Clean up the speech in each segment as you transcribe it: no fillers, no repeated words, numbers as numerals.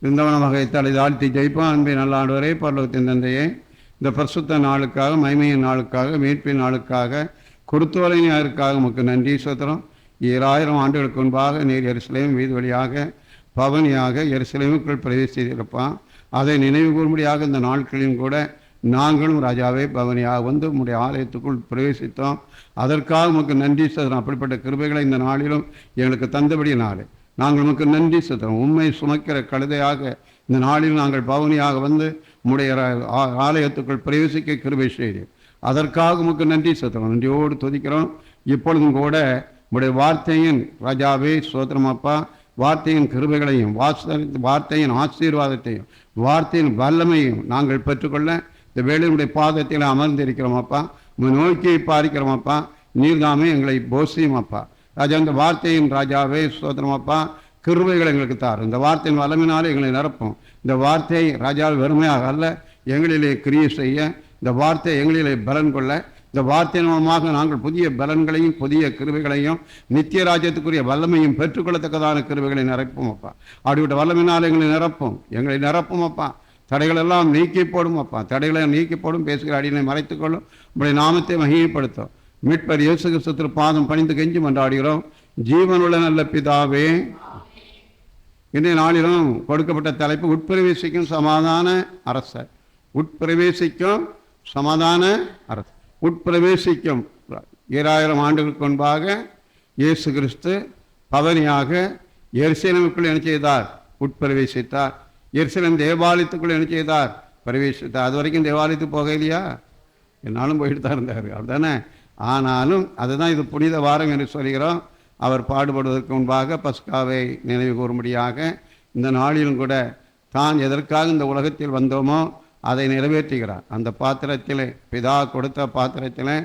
இருந்தவனமாக தலை தாழ்த்தி ஜெயிப்பான். அன்பை நல்ல ஆண்டவரே, பரலோகத்தின் தந்தையே, இந்த பரிசுத்த நாளுக்காக, மகிமையின் நாளுக்காக, மீட்பின் நாளுக்காக, குருத்தோலை ஞாயிற்காக உமக்கு நன்றி சோத்திரம். 7000 ஆண்டுகளுக்கு முன்பாக நீர் எருசலேம் வீதி வழியாக பவனியாக எருசலேமுக்குள் பிரவேசித்திருப்பான். அதை நினைவு கூறும்படியாக இந்த நாட்களிலும் கூட நாங்களும் ராஜாவே பவனியாக வந்து உம்முடைய ஆலயத்துக்குள் பிரவேசித்தோம். அதற்காக உமக்கு நன்றி சோத்திரம். அப்படிப்பட்ட கிருபைகளை இந்த நாளிலும் எங்களுக்கு தந்தபடி நாளே நாங்கள் உமக்கு நன்றி சோத்திரம். உண்மை சுமக்கிற கழுதையாக இந்த நாளில் நாங்கள் பவனியாக வந்து உம்முடைய ஆலயத்துக்குள் பிரவேசிக்க கிருபை செய்தேன். அதற்காக உமக்கு நன்றி சோத்திரம். நன்றியோடு துதிக்கிறோம். இப்பொழுதும் கூட உம்முடைய வார்த்தையின் ராஜாவே சோத்திரம் அப்பா, வார்த்தையின் கிருபைகளையும் வார்த்தையின் ஆசீர்வாதத்தையும் வார்த்தையின் வல்லமையும் நாங்கள் பெற்றுக்கொள்ள இந்த வேளையினுடைய பாதத்தில் அமர்ந்திருக்கிறோம் அப்பா. நோக்கி பார்க்கிறோம் அப்பா. நீர்தாமே எங்களை போசியும் அப்பா. ராஜா, இந்த வார்த்தையின் ராஜாவே சோத்திரம் அப்பா, கிருபைகளை எங்களுக்கு தார். இந்த வார்த்தையின் வல்லமையினாலே எங்களை நிரப்பும். இந்த வார்த்தை ராஜா வெறுமையாக அல்ல, எங்களிலே கிரியை செய்ய, இந்த வார்த்தை எங்களிலே பலன் கொள்ள, இந்த வார்த்தையின் மூலமாக நாங்கள் புதிய பலன்களையும் புதிய கிருபைகளையும் நித்திய ராஜ்யத்துக்குரிய வல்லமையும் பெற்றுக்கொள்ளத்தக்கதான கிருபைகளை நிரப்பும் அப்பா. அப்படிப்பட்ட வல்லமையினால் எங்களை நிரப்பும் அப்பா. தடைகளெல்லாம் நீக்கி போடும் அப்பா. தடைகளை நீக்கி போடும். பேசுகிற அடியினை மறைத்துக்கொள்ளும். உங்களுடைய நாமத்தை மகிமைப்படுத்தும். மீட்பர் இயேசு கிறிஸ்து பாதம் பணிந்து கெஞ்சி மன்றாடுகிறோம். ஜீவனுள்ள நல்ல பிதாவே. இன்றைய நாளிலும் கொடுக்கப்பட்ட தலைப்பு உட்பிரவேசிக்கும் சமாதான அரசர். உட்பிரவேசிக்கும் சமாதான அரசர். உட்பிரவேசிக்கும் 7000 ஆண்டுகளுக்கு முன்பாக இயேசு கிறிஸ்து பவனியாக எருசலேமுக்குள் என்ன செய்தார்? உட்பிரவேசித்தார். எருசலேம் தேவாலயத்துக்குள் என்ன செய்தார்? பிரவேசித்தார். அது வரைக்கும் தேவாலயத்துக்கு போக இல்லையா? என்னாலும் போயிட்டு தான் இருந்தார், அப்படிதானே? ஆனாலும் அதுதான் இது புனித வாரம் என்று சொல்கிறோம். அவர் பாடுபடுவதற்கு முன்பாக பஸ்காவை நினைவு கூறும்படியாக இந்த நாளிலும் கூட தான் எதற்காக இந்த உலகத்தில் வந்தோமோ அதை நிறைவேற்றுகிறார். அந்த பாத்திரத்தில், பிதா கொடுத்த பாத்திரத்தில்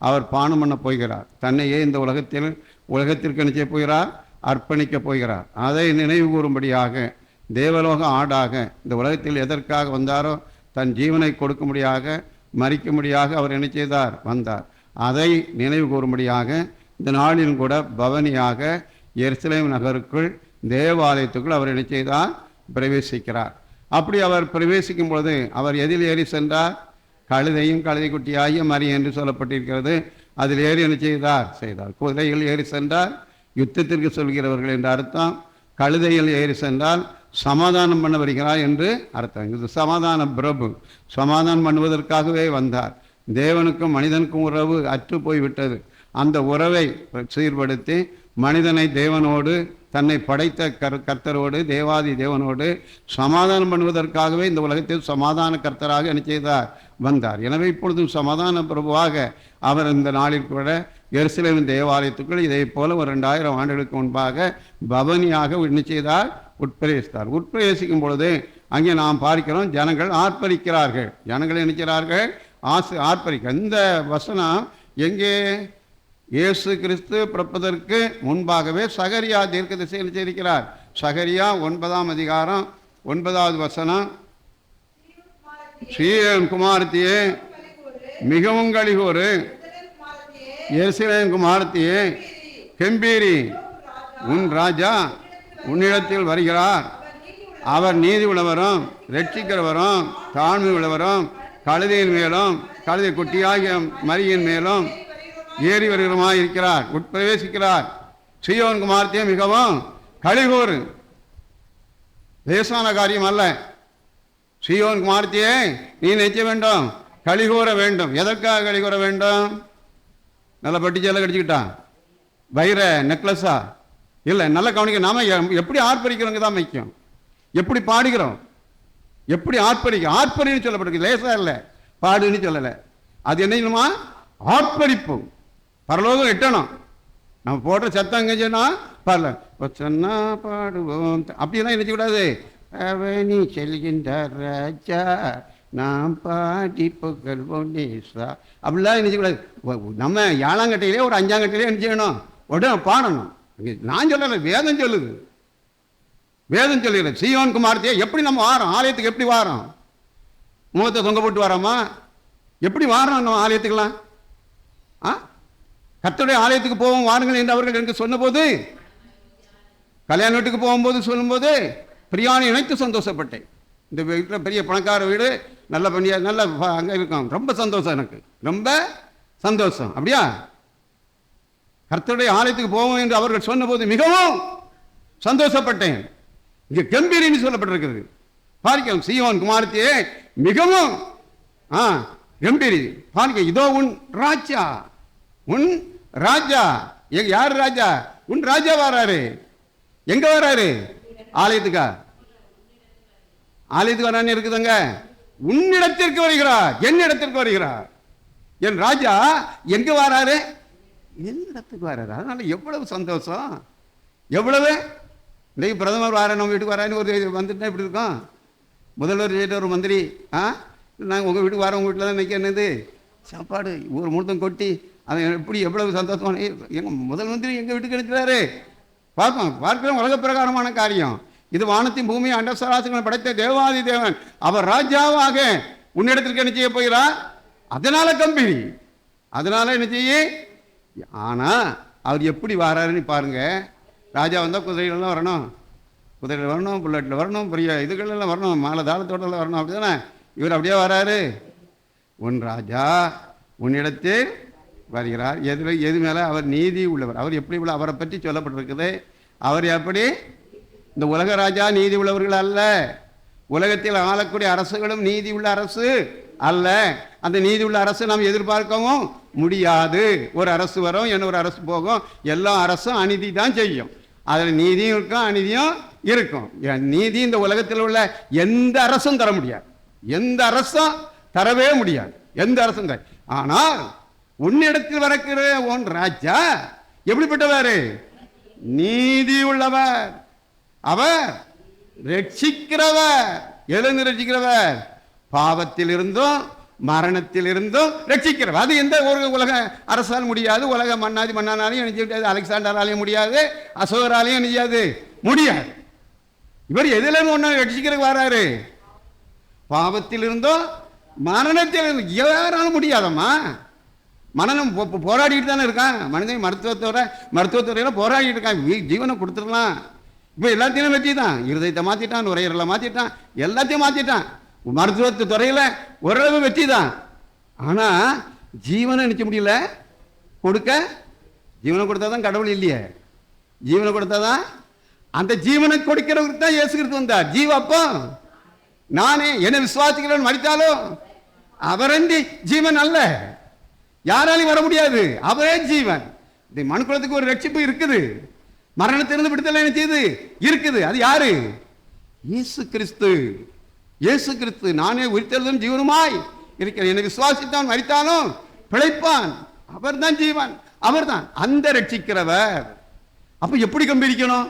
அவர் பானம் பண்ண போகிறார். தன்னையே இந்த உலகத்திற்கு என்ன செய்ய போகிறார்? அர்ப்பணிக்க போகிறார். அதை நினைவு கூறும்படியாக தேவலோக ஆடாக இந்த உலகத்தில் எதற்காக வந்தாரோ தன் ஜீவனை கொடுக்கும்படியாக மறிக்கும்படியாக அவர் என்ன செய்தார்? வந்தார். அதை நினைவு கூறும்படியாக இந்த நாளிலும் கூட பவனியாக எருசலேம் நகருக்குள் தேவாலயத்துக்குள் அவர் என்ன செய்தார்? பிரவேசிக்கிறார். அப்படி அவர் பிரவேசிக்கும் பொழுது அவர் எதில் ஏறி சென்றார்? கழுதையும் கழுதை குட்டியாகிய மரி என்று சொல்லப்பட்டிருக்கிறது. அதில் ஏறி என்ன செய்தார்? குதிரையில் ஏறி சென்றார். யுத்தத்திற்கு சொல்கிறவர்கள் என்று அர்த்தம். கழுதையில் ஏறி சென்றால் சமாதானம் பண்ண வருகிறார் என்று அர்த்தம். இது சமாதான பிரபு. சமாதானம் பண்ணுவதற்காகவே வந்தார். தேவனுக்கும் மனிதனுக்கும் உறவு அற்று போய்விட்டது. அந்த உறவை சீர்படுத்தி மனிதனை தேவனோடு, தன்னை படைத்த கர்த்தரோடு, தேவாதி தேவனோடு சமாதானம் பண்ணுவதற்காகவே இந்த உலகத்தில் சமாதான கர்த்தராக என்ன செய்தார்? வந்தார். எனவே இப்பொழுதும் சமாதான பிரபுவாக அவர் இந்த நாளில் கூட எருசலேம் தேவாலயத்துக்குள் இதே போல ஒரு 2000 ஆண்டுகளுக்கு முன்பாக பவனியாக என்ன செய்தார்? உட்பிரவேசித்தார். உட்பிரவேசிக்கும் பொழுது அங்கே நாம் பார்க்கிறோம், ஜனங்கள் ஆர்ப்பரிக்கிறார்கள். ஜனங்கள் நினைக்கிறார்கள் ஆர்ப்பரிக்க. இந்த வசனம் எங்கே? இயேசு கிறிஸ்து பிறப்பதற்கு முன்பாகவே சகரியா தீர்க்கதரிசி செய்திருக்கிறார். சகரியா 9ஆம் அதிகாரம் 9வது வசனம், சீயோன் குமாரத்தியே மிகவும் களிகூறு, எருசலேம் குமாரத்தியே கெம்பீரி, உன் ராஜா உன்னிடத்தில் வருகிறார். அவர் நீதி உள்ளவரும் இரட்சிக்கிறவரும் தாழ்மை உள்ளவரும் கழுதையின் மேலும் கழுதை குட்டியாகிய மரியின் மேலும் ஏறி வருகிறமாய் இருக்கிறார். உட்பிரவேசிக்கிறார். சீயோன் குமாரத்தியே மிகவும் களிகூறு. லேசான காரியம் அல்ல. சீயோன் குமாரத்தியே நீ நினைக்க வேண்டும், களிகூற வேண்டும். எதற்காக களிகூற வேண்டும்? நல்ல பட்டிச்சேலை கடிச்சுக்கிட்டான், வைர நெக்லஸா? இல்லை, நல்ல கவனிக்க. நாம எப்படி ஆர்ப்பரிக்கிறோங்க தான் முக்கியம். எப்படி பாடுகிறோம், எப்படி ஆர்ப்பரின்னு சொல்லப்பட்டிருக்கு. லேசா இல்லை, பாடுன்னு சொல்லலை. அது என்னமா? ஆர்ப்பரிப்பு. பரலோகம் எட்டணும். நம்ம போடுற சத்தம் எங்க சொன்னா பரல சொன்னா பாடுவோம். அப்படியெல்லாம் நினைச்சக்கூடாது. அவனி செல்கின்ற ராஜா நாம் பாடி புகழ்வோம் நேசா, அப்படிலாம் நினைச்சக்கூடாது. நம்ம 7ஆங்கட்டையிலே ஒரு 5ஆங்கட்டையிலே என்ன செய்யணும்? உடனே பாடணும். நான் சொல்லலை, வேதம் சொல்லுது. வேதம் சொல்லுகிறது. சீயோன் குமாரத்தியே எப்படி நம்ம வாரோம்? ஆலயத்துக்கு எப்படி வாரோம்? முகத்தை தொங்க போட்டு வரோமா? எப்படி வாரோம் நம்ம ஆலயத்துக்கெல்லாம்? கர்த்தருடைய ஆலயத்துக்கு போவோம் வாருங்கள் என்று அவர்கள் எனக்கு சொன்னபோது, கல்யாண வீட்டுக்கு போகும்போது சொல்லும்போது, பிரியாணி நினைத்து சந்தோஷப்பட்டேன். இந்த வீட்டில் பெரிய பணக்கார வீடு, நல்ல பண்ணியா, நல்ல அங்கே இருக்கும், ரொம்ப சந்தோஷம், எனக்கு ரொம்ப சந்தோஷம். அப்படியா? கர்த்தருடைய ஆலயத்துக்கு போவோம் என்று அவர்கள் சொன்னபோது மிகவும் சந்தோஷப்பட்டேன். இங்கே கம்பீரின்னு சொல்லப்பட்டிருக்கிறது. பார்க்க சீயோன் குமாரத்தியே மிகவும் கம்பீரி. பார்க்க இதோ உன் ராஜா, உன் ராஜா. யார் ராஜா? உன் ராஜா வராரு. எங்க வராரு? ஆலயத்துக்கா? ஆலயத்துக்கு வரான்னு இருக்குதுங்க. உன்னிடத்திற்கு வருகிறார், என்னிடத்திற்கு வருகிறார். என் ராஜா எங்க வராரு? என்னிடத்துக்கு வராரு. அதனால எவ்வளவு சந்தோஷம், எவ்வளவு. இன்னைக்கு பிரதமர் வார நம்ம வீட்டுக்கு வரான்னு ஒரு வந்துட்டா இப்படி இருக்கோம். முதல்வர் வீட்டு ஒரு மந்திரி, நாங்கள் உங்கள் வீட்டுக்கு வர, உங்கள் வீட்டில் தான் நிற்க என்னது சாப்பாடு ஒரு முழுத்தம் கொட்டி, அதை எப்படி எவ்வளவு சந்தோஷமான. எங்கள் முதல் மந்திரி எங்கள் வீட்டுக்கு இருக்கிறாரு. பார்க்கிறோம் உலக பிரகாரமான காரியம் இது. வானத்தின் பூமி அண்டசராசங்களை படைத்த தேவாதி தேவன் அவர் ராஜாவாக உன்னிடத்திற்கு என்ன செய்ய போகிறார். அதனால கம்பீரி, அதனால என்ன செய்ய. ஆனா அவர் எப்படி வராருன்னு பாருங்க. ராஜா வந்தால் குதிரைகள்லாம் வரணும், குதிரையில் வரணும், புல்லட்டில் வரணும், பெரிய இதுகளெல்லாம் வரணும், மாலை தாளத்தோட்டெல்லாம் வரணும். அப்படி தானே இவர் அப்படியே வராரு. உன் ராஜா உன்னிடத்தில் வருகிறார். எது மேலே? அவர் நீதி உள்ளவர். அவர் எப்படி உள்ள, அவரை பற்றி சொல்லப்பட்டிருக்குது. அவர் எப்படி? இந்த உலக ராஜா நீதி உள்ளவர்கள் அல்ல. உலகத்தில் ஆளக்கூடிய அரசுகளும் நீதி உள்ள அரசு அல்ல. அந்த நீதி உள்ள அரசு நாம் எதிர்பார்க்கவும் முடியாது. ஒரு அரசு வரும், இன்னொரு அரசு போகும். எல்லா அரசும் அநீதி தான் செய்யும். அதில் நீதியும் இருக்கும், அநீதியும் இருக்கும். நீதி இந்த உலகத்தில் உள்ள எந்த அரசும் தர முடியாது, எந்த அரசும் தரவே முடியாது, எந்த அரசும். ஆனால் உன்னிடத்தில் வரக்கிற உன் ராஜா எப்படிப்பட்டவர்? நீதி உள்ளவர். அவர் ரட்சிக்கிறவர். எதிலிருந்து ரட்சிக்கிறவர்? பாவத்தில் இருந்தும் மரணத்தில் இருந்தும் ரட்சிக்கிறவர். அது எந்த ஒரு உலக அரசால் முடியாது. உலக மன்னானாலையும் முடியாது, அலெக்சாண்டராலையும் முடியாது, அசோகராலையும் முடியாது. இவர் எதில ஒன்று ரட்சிக்கிறதுக்கு வராரு? பாவத்தில் இருந்தும் மரணத்தில் இருந்தும். யாராலும் முடியாதம்மா. மரணம் போராடிட்டு தானே இருக்கான். மனிதன் மருத்துவத்துறையில் போராடிட்டு இருக்கான். ஜீவனை கொடுத்துடலாம். இப்போ எல்லாத்தையும் வெற்றி தான். இருதயத்தை மாற்றிட்டான், நுரையீரலை மாற்றிட்டான், எல்லாத்தையும் மாற்றிட்டான். மருத்துவத்து துறையில் ஓரளவு வெற்றி தான். ஆனால் ஜீவனை நினைக்க முடியல கொடுக்க. ஜீவனை கொடுத்தா தான் கடவுள் இல்லையே. ஜீவனை கொடுத்தா தான், அந்த ஜீவனை கொடுக்கிறவருக்கு தான் இயேசு கிறிஸ்து வந்தார். ஜீவப்போ நானே என்ன விசுவாசிக்கிறவன் மரித்தாலும் அவரண்டி ஜீவன் அல்ல. யாராலையும் வர முடியாது. அவரே ஜீவன். இந்த மனுக்குலத்துக்கு ஒரு ரட்சிப்பு இருக்குது. மரணத்திலிருந்து விடுதலை என்ன செய்து இருக்குது. அது யாரு? இயேசு கிறிஸ்து. இயேசு கிறிஸ்து நானே உயிர்த்தெழுதலும் ஜீவனுமாய் இருக்கிறேன். என்னை விசுவாசித்தான் மரித்தாலும் பிழைப்பான். அவர் தான் ஜீவன், அவர் தான் அந்த ரட்சிக்கிறவர். அப்ப எப்படி கம்பீரிக்கணும்?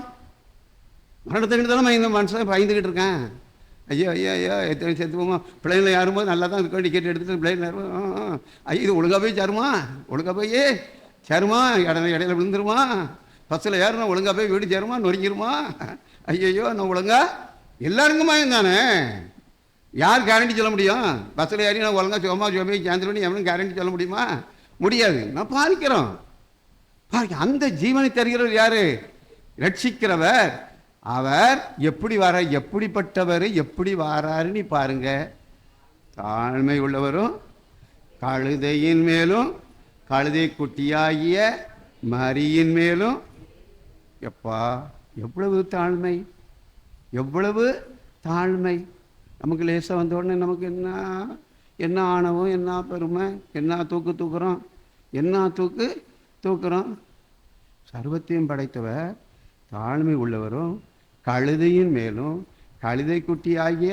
மரணத்தை தானே இந்த மனுஷன் பயந்துகிட்டு இருக்கேன். ஐயோ ஐயோ ஐயோ எத்தனை சேர்த்து போமா, பிள்ளைங்களை யாரும்போது நல்லா தான் இருக்கும். டிக்கெட் எடுத்துட்டு பிள்ளைங்க யாரும் ஐயோ இது ஒழுங்கா போய் சேருமா, ஒழுங்கா போய் சேருமா, இடையில விழுந்துருமா, பஸ்ஸில் ஏறணும் ஒழுங்கா போய் வீடு சேருமா, நொறுங்கிருமா, ஐயோ நான் ஒழுங்கா எல்லாருக்குமா தானே. யார் கேரண்டி சொல்ல முடியும்? பஸ்ஸில் ஏறி நான் ஒழுங்கா சுகமா போய் சேர்ந்துருவேன் எவனும் கேரண்டி சொல்ல முடியுமா? முடியாது. நான் பாதிக்கிறோம். அந்த ஜீவனை தருகிறவர் யாரு? ரட்சிக்கிறவர். அவர் எப்படி வர, எப்படிப்பட்டவர், எப்படி வாராருன்னு பாருங்க. தாழ்மை உள்ளவரும் கழுதையின் மேலும் கழுதை குட்டியாகிய மரியின் மேலும். எப்பா எவ்வளவு தாழ்மை, எவ்வளவு தாழ்மை. நமக்கு லேசாக வந்த உடனே நமக்கு என்ன ஆணவம், என்ன பெருமை, என்ன தூக்குறோம், என்ன தூக்குறோம். சர்வத்தையும் படைத்தவர் தாழ்மை உள்ளவரும் கழுதையின் மேலும் கழுதை குட்டி ஆகிய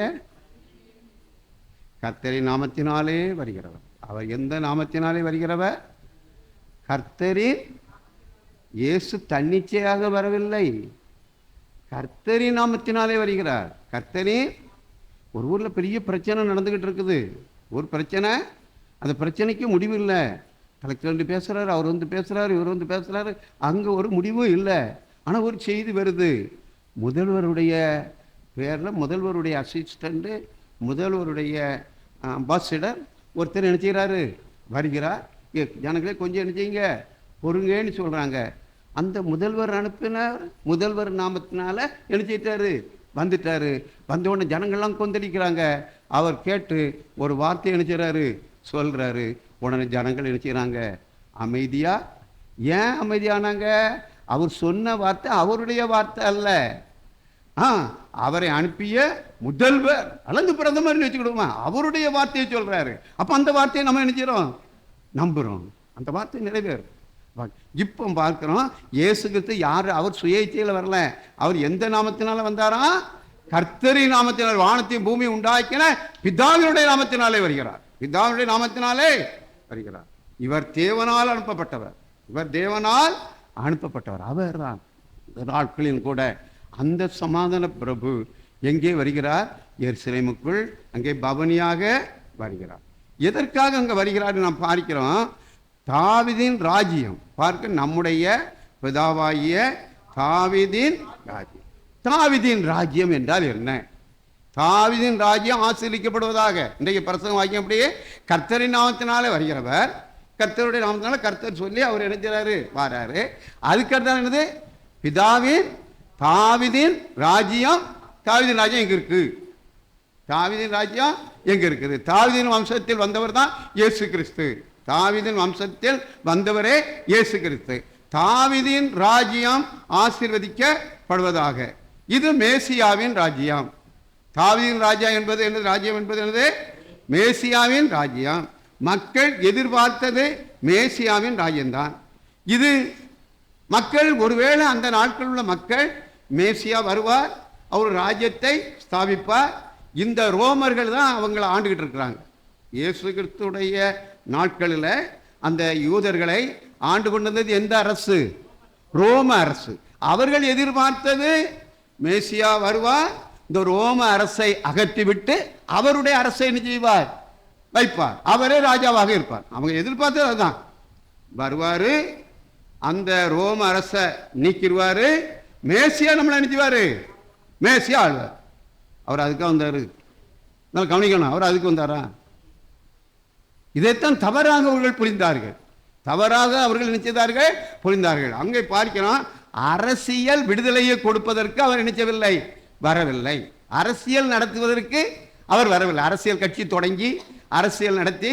கர்த்தரின் நாமத்தினாலே வருகிறவர். அவர் எந்த நாமத்தினாலே வருகிறவர்? கர்த்தரின். இயேசு தன்னிச்சையாக வரவில்லை, கர்த்தரின் நாமத்தினாலே வருகிறார். கர்த்தரின். ஒரு ஊரில் பெரிய பிரச்சனை நடந்துகிட்டு இருக்குது. ஒரு பிரச்சனை, அந்த பிரச்சனைக்கு முடிவு இல்லை. கலெக்டர் வந்து பேசுகிறாரு, அவர் வந்து பேசுகிறாரு, இவர் வந்து பேசுகிறாரு, அங்கே ஒரு முடிவும் இல்லை. ஆனால் ஒரு செய்தி வருது. முதல்வருடைய பேரில் முதல்வருடைய அசிஸ்டண்ட்டு, முதல்வருடைய அம்பாசிடர் ஒருத்தர் என்ன செய்கிறாரு? வருகிறார். ஜனங்களே கொஞ்சம் என்ன செய்யுங்க, பொறுங்கன்னு சொல்கிறாங்க. அந்த முதல்வர் அனுப்பினார், முதல்வர் நாமத்தினால என்ன செய்யிட்டாரு? வந்துட்டாரு. வந்த உடனே ஜனங்கள்லாம் கொந்தளிக்கிறாங்க. அவர் கேட்டு ஒரு வார்த்தை நினைச்சாரு, சொல்றாரு. உடனே ஜனங்கள் நினைச்சாங்க அமைதியா. ஏன் அமைதியானாங்க? அவர் சொன்ன வார்த்தை அவருடைய வார்த்தை அல்ல, அவரை அனுப்பிய முதல்வர் அல்லது பிரதமர் வச்சுக்கிடுமா, அவருடைய வார்த்தையை சொல்றாரு. அப்ப அந்த வார்த்தையை நம்ம நினைக்கிறோம், நம்புறோம், அந்த வார்த்தை நிறைவேறும். இப்போ பார்க்கிறோம், இயேசு கிறிஸ்து யாரு? அவர் சுய இச்சையில வரல. அவர் எந்த நாமத்தினால வந்தாரா? கர்த்தரின் நாமத்தினால் வானத்தையும் பூமி உண்டாக்கின பிதாவினுடைய நாமத்தினாலே வருகிறார். பிதாவினுடைய நாமத்தினாலே வருகிறார். இவர் தேவனால் அனுப்பப்பட்டவர். இவர் தேவனால் அனுப்பப்பட்டவர். அவர் தான் இந்த நாட்களில் கூட அந்த சமாதான பிரபு எங்கே வருகிறார்? எருசலேமுக்குள் அங்கே பவனியாக வருகிறார். எதற்காக அங்கே வருகிறார் நாம் பார்க்கிறோம். தாவீதின் ராஜ்யம் பார்க்க, நம்முடைய பிதாவாகிய தாவீதின் ராஜ்யம். தாவீதின் ராஜ்யம் என்றால் என்ன? தாவீதின் ராஜ்யம் ஆசீர்வதிக்கப்படுவதாக. இன்றைக்கு பிரசங்கம் வாக்கியம் அப்படியே, கர்த்தரின் நாமத்தினாலே வருகிறவர், கர்த்தருடைய நாமத்தினால கர்த்தர் சொல்லி அவர் நினைக்கிறாரு வாராரு. அதுக்கடுத்த என்னது? பிதாவின் தாவீதின் ராஜ்யம். தாவீதின் ராஜ்யம் எங்க இருக்கு? தாவீதின் ராஜ்யம் எங்க இருக்குது? தாவீதின் வம்சத்தில் வந்தவர் தான் இயேசு கிறிஸ்து. தாவீதின் வம்சத்தில் வந்தவரே இயேசு கிறிஸ்து. தாவீதின் ராஜ்யம் ஆசீர்வதிக்கப்படுவதாக. இது மேசியாவின் ராஜ்யம். தாவீதின் ராஜ்யம் என்பது என்னது? ராஜ்யம் என்பது என்னது? மேசியாவின் ராஜ்யம். மக்கள் எதிர்பார்த்தது மேசியாவின் ராஜ்யம்தான். இது மக்கள் ஒருவேளை அந்த நாட்களில் உள்ள மக்கள், மேசியா வருவார், அவர் ராஜ்யத்தை ஸ்தாபிப்பார். இந்த ரோமர்கள் தான் அவங்களை ஆண்டுகிட்டு இருக்கிறாங்க. இயேசு கிறிஸ்துடைய நாட்களில் அந்த யூதர்களை ஆண்டு கொண்டது எந்த அரசு? ரோம அரசு. அவர்கள் எதிர்பார்த்தது மேசியா வருவார், இந்த ரோம அரசை அகற்றிவிட்டு அவருடைய அரசை என்ன செய்வார்? வைப்பார். அவரே ராஜாவாக இருப்பார். அவங்க எதிர்பார்த்தது அதுதான். வருவாரு, அந்த ரோம அரசை நீக்கிடுவாரு, மேசியா நம்மளை நினைச்சுவாரு, மேசியா ஆழ்வார். அவர் அதுக்காக வந்தாரு. நல்லா கவனிக்கணும், அவர் அதுக்கு வந்தாரா? இதைத்தான் தவறாக அவர்கள் புரிந்தார்கள். தவறாக அவர்கள் நினைச்சார்கள், புரிந்தார்கள். அங்கே பார்க்கிறோம், அரசியல் விடுதலையை கொடுப்பதற்கு அவர் நினைச்சவில்லை, வரவில்லை. அரசியல் நடத்துவதற்கு அவர் வரவில்லை. அரசியல் கட்சி தொடங்கி அரசியல் நடத்தி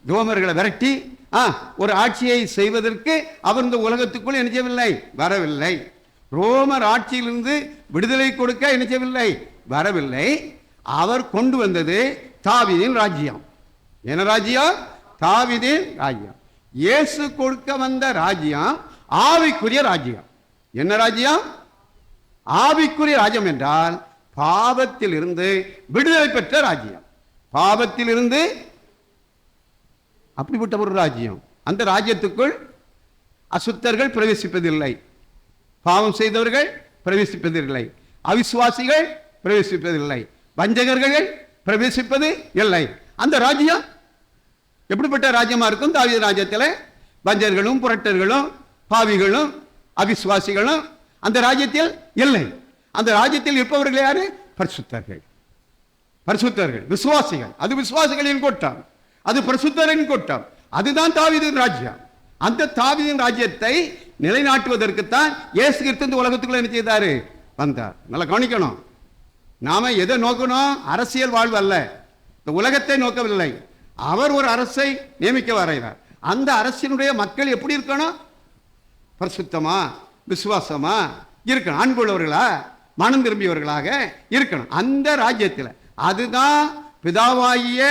ரோமர்களை விரட்டி ஒரு ஆட்சியை செய்வதற்கு அவர் இந்த உலகத்துக்குள் நினைச்சவில்லை, வரவில்லை. ரோமர் ஆட்சியிலிருந்து விடுதலை கொடுக்க நினைச்சவில்லை, வரவில்லை. அவர் கொண்டு வந்தது தாவீதின் ராஜ்யம். என்ன ராஜ்யம்? தாவீதின் ராஜ்யம். இயேசு கொடுக்க வந்த ராஜ்யம் ஆவிக்குரிய ராஜ்யம். என்ன ராஜ்யம்? ஆவிக்குரிய ராஜ்யம் என்றால் பாவத்தில் இருந்து விடுதலை பெற்ற ராஜ்யம். பாவத்தில் இருந்து அப்படிப்பட்ட ஒரு ராஜ்யம். அந்த ராஜ்யத்துக்குள் அசுத்தர்கள் பிரவேசிப்பதில்லை, பாவம் செய்தவர்கள் பிரவேசிப்பதில்லை, அவிசுவாசிகள் பிரவேசிப்பதில்லை, வஞ்சகர்கள் பிரவேசிப்பது இல்லை. அந்த ராஜ்யம் எப்படிப்பட்ட ராஜ்யமா இருக்கும்? தாவீது ராஜ்யத்தில் வஞ்சகர்களும் புரட்டர்களும் பாவிகளும் அவிசுவாசிகளும் அந்த ராஜ்யத்தில் இல்லை. அந்த ராஜ்யத்தில் இருப்பவர்கள் யாரு? பரிசுத்தர்கள். பரிசுத்தர்கள், விசுவாசிகள். அது விசுவாசிகளின் கூட்டம், அது பரிசுத்தரின் கூட்டம். அதுதான் தாவீதின் ராஜ்யம். அந்த தாவீதின் ராஜ்யத்தை நிலைநாட்டுவதற்குத்தான் இயேசு கிறிஸ்து இந்த உலகத்துக்குள்ள என்ன செய்தாரு? வந்தார். நல்லா கவனிக்கணும். நாம எதை நோக்கணும்? அரசியல் வாழ்வு அல்ல, இந்த உலகத்தை நோக்கவில்லை. அவர் ஒரு அரசை நியமிக்க வரைகிறார். அந்த அரசினுடைய மக்கள் எப்படி இருக்கணும்? பரிசுத்தமா விசுவாசமா இருக்கணும், அன்புள்ளவர்களா மனம் திரும்பியவர்களாக இருக்கணும் அந்த ராஜ்யத்தில். அதுதான் பிதாவாகிய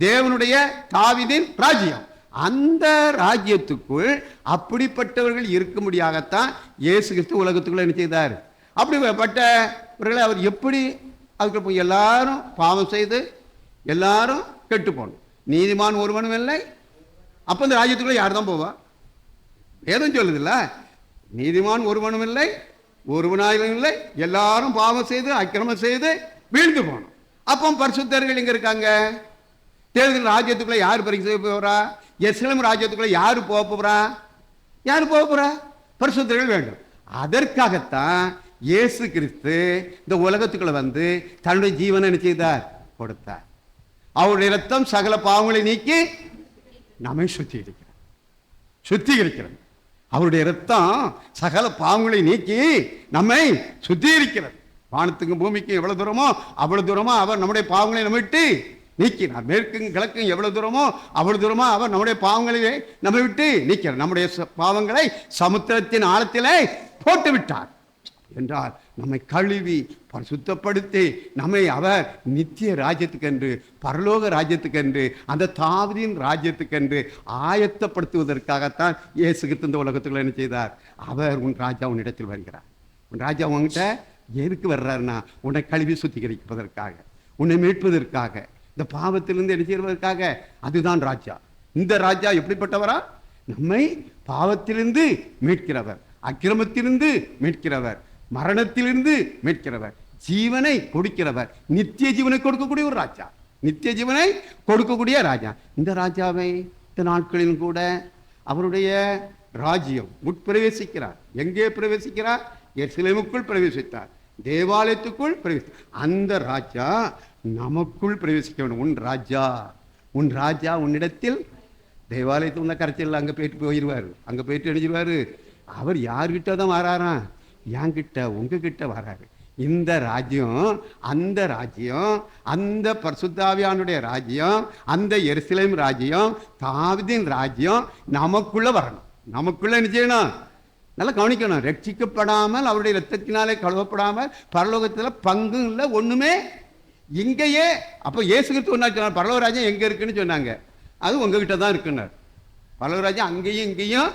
தேவனுடைய தாவீதின் ராஜ்யம். அந்த ராஜ்யத்துக்குள் அப்படிப்பட்டவர்கள் இருக்கும்படியாகத்தான் இயேசு கிறிஸ்து உலகத்துக்குள்ள என்ன செய்தார்? அப்படிப்பட்டவர்களை அவர் எப்படி அதுக்கு போய் எல்லாரும் பாவம் செய்து எல்லாரும் கெட்டு போகணும், நீதிமான் ஒருவனும் இல்லை. அப்போ இந்த ராஜ்யத்துக்குள்ள யார் தான் போவா? ஏதும் சொல்லுதில்ல, நீதிமான் ஒருவனும் இல்லை, ஒருவனாயிலும் இல்லை, எல்லாரும் பாவம் செய்து அக்கிரமம் செய்து வீழ்ந்து போனோம். அப்போ பரிசுத்தர்கள் எங்க இருக்காங்க? தேவன் ராஜ்யத்துக்குள்ள யார் பரிசு போறா? எருசலேம் ராஜ்யத்துக்குள்ள யாரு போக போறா? யாரு போக போறா? பரிசுத்தர்கள் வேண்டும். அதற்காகத்தான் இயேசு கிறிஸ்து இந்த உலகத்துக்குள்ள வந்து தன்னுடைய ஜீவனை என்ன செய்தார்? கொடுத்தார். அவருடைய ரத்தம் சகல பாவங்களை நீக்கி நம்மை சுத்திகரிக்கிறது. அவருடைய ரத்தம் சகல பாவங்களை நீக்கி நம்மை சுத்திகரிக்கிறது. வானத்துக்கும் பூமிக்கும் எவ்வளவு தூரமோ அவ்வளவு தூரமா அவர் நம்முடைய பாவங்களை நம்ம விட்டு நீக்கினார். மேற்கும் கிழக்கும் எவ்வளவு தூரமோ அவ்வளவு தூரமா அவர் நம்முடைய பாவங்களை நம்ம விட்டு நீக்கிறார். நம்முடைய பாவங்களை சமுத்திரத்தின் ஆழத்திலே போட்டு விட்டார் என்றால் நம்மை கழுவி சுத்தப்படுத்தி நம்மை அவர் நித்திய ராஜ்யத்துக்கென்று, பரலோக ராஜ்யத்துக்கென்று, அந்த தாவீதின் ராஜ்யத்துக்கென்று ஆயத்தப்படுத்துவதற்காகத்தான் இயேசு கிறிஸ்து இந்த உலகத்துக்குள்ள என்ன செய்தார்? அவர் உன் ராஜா உன்னிடத்தில் வருகிறார். உன் ராஜா உன்கிட்ட எதுக்கு வர்றாருன்னா உன்னை கழுவி சுத்திகரிப்பதற்காக, உன்னை மீட்பதற்காக, இந்த பாவத்திலிருந்து என்ன செய்வதற்காக. அதுதான் ராஜா. இந்த ராஜா எப்படிப்பட்டவரா? நம்மை பாவத்திலிருந்து மீட்கிறவர், அக்கிரமத்திலிருந்து மீட்கிறவர், மரணத்திலிருந்து மீட்கிறவர், ஜீவனை கொடுக்கிறவர், நித்திய ஜீவனை கொடுக்கக்கூடிய ஒரு ராஜா, நித்திய ஜீவனை கொடுக்கக்கூடிய ராஜா. இந்த ராஜாவை இந்த நாட்களிலும் கூட அவருடைய ராஜ்யம் உட்பிரவேசிக்கிறார். எங்கே பிரவேசிக்கிறார்? எருசலேமுக்குள் பிரவேசித்தார், தேவாலயத்துக்குள் பிரவேசித்தார். அந்த ராஜா நமக்குள் பிரவேசிக்க வேண்டும். உன் ராஜா உன்னிடத்தில் தேவாலயத்து உள்ள கரைச்சல் அங்கே போயிட்டு போயிடுவார். அங்கே போயிட்டு எழுதிடுவார். அவர் யார்கிட்ட தான் வராராம்? என்கிட்ட, உங்ககிட்ட வராரு. இந்த ராஜ்யம், அந்த ராஜ்யம், அந்த பரிசுத்தாவியானுடைய ராஜ்யம், அந்த எருசலேம் ராஜ்யம், தாவீதின் ராஜ்யம் நமக்குள்ள வரணும். நமக்குள்ள என்ன செய்யணும்? நல்லா கவனிக்கணும். ரட்சிக்கப்படாமல், அவருடைய இரத்தத்தினாலே கழுவப்படாமல் பரலோகத்தில் பங்கும் இல்லை, ஒண்ணுமே இங்கேயே. அப்போ இயேசு கிறிஸ்து ஒன்றா சொன்னார், பரலோக ராஜ்யம் எங்க இருக்குன்னு சொன்னாங்க. அது உங்ககிட்ட தான் இருக்குன்னார். பரலோக ராஜ்யம் அங்கேயும் இங்கேயும்.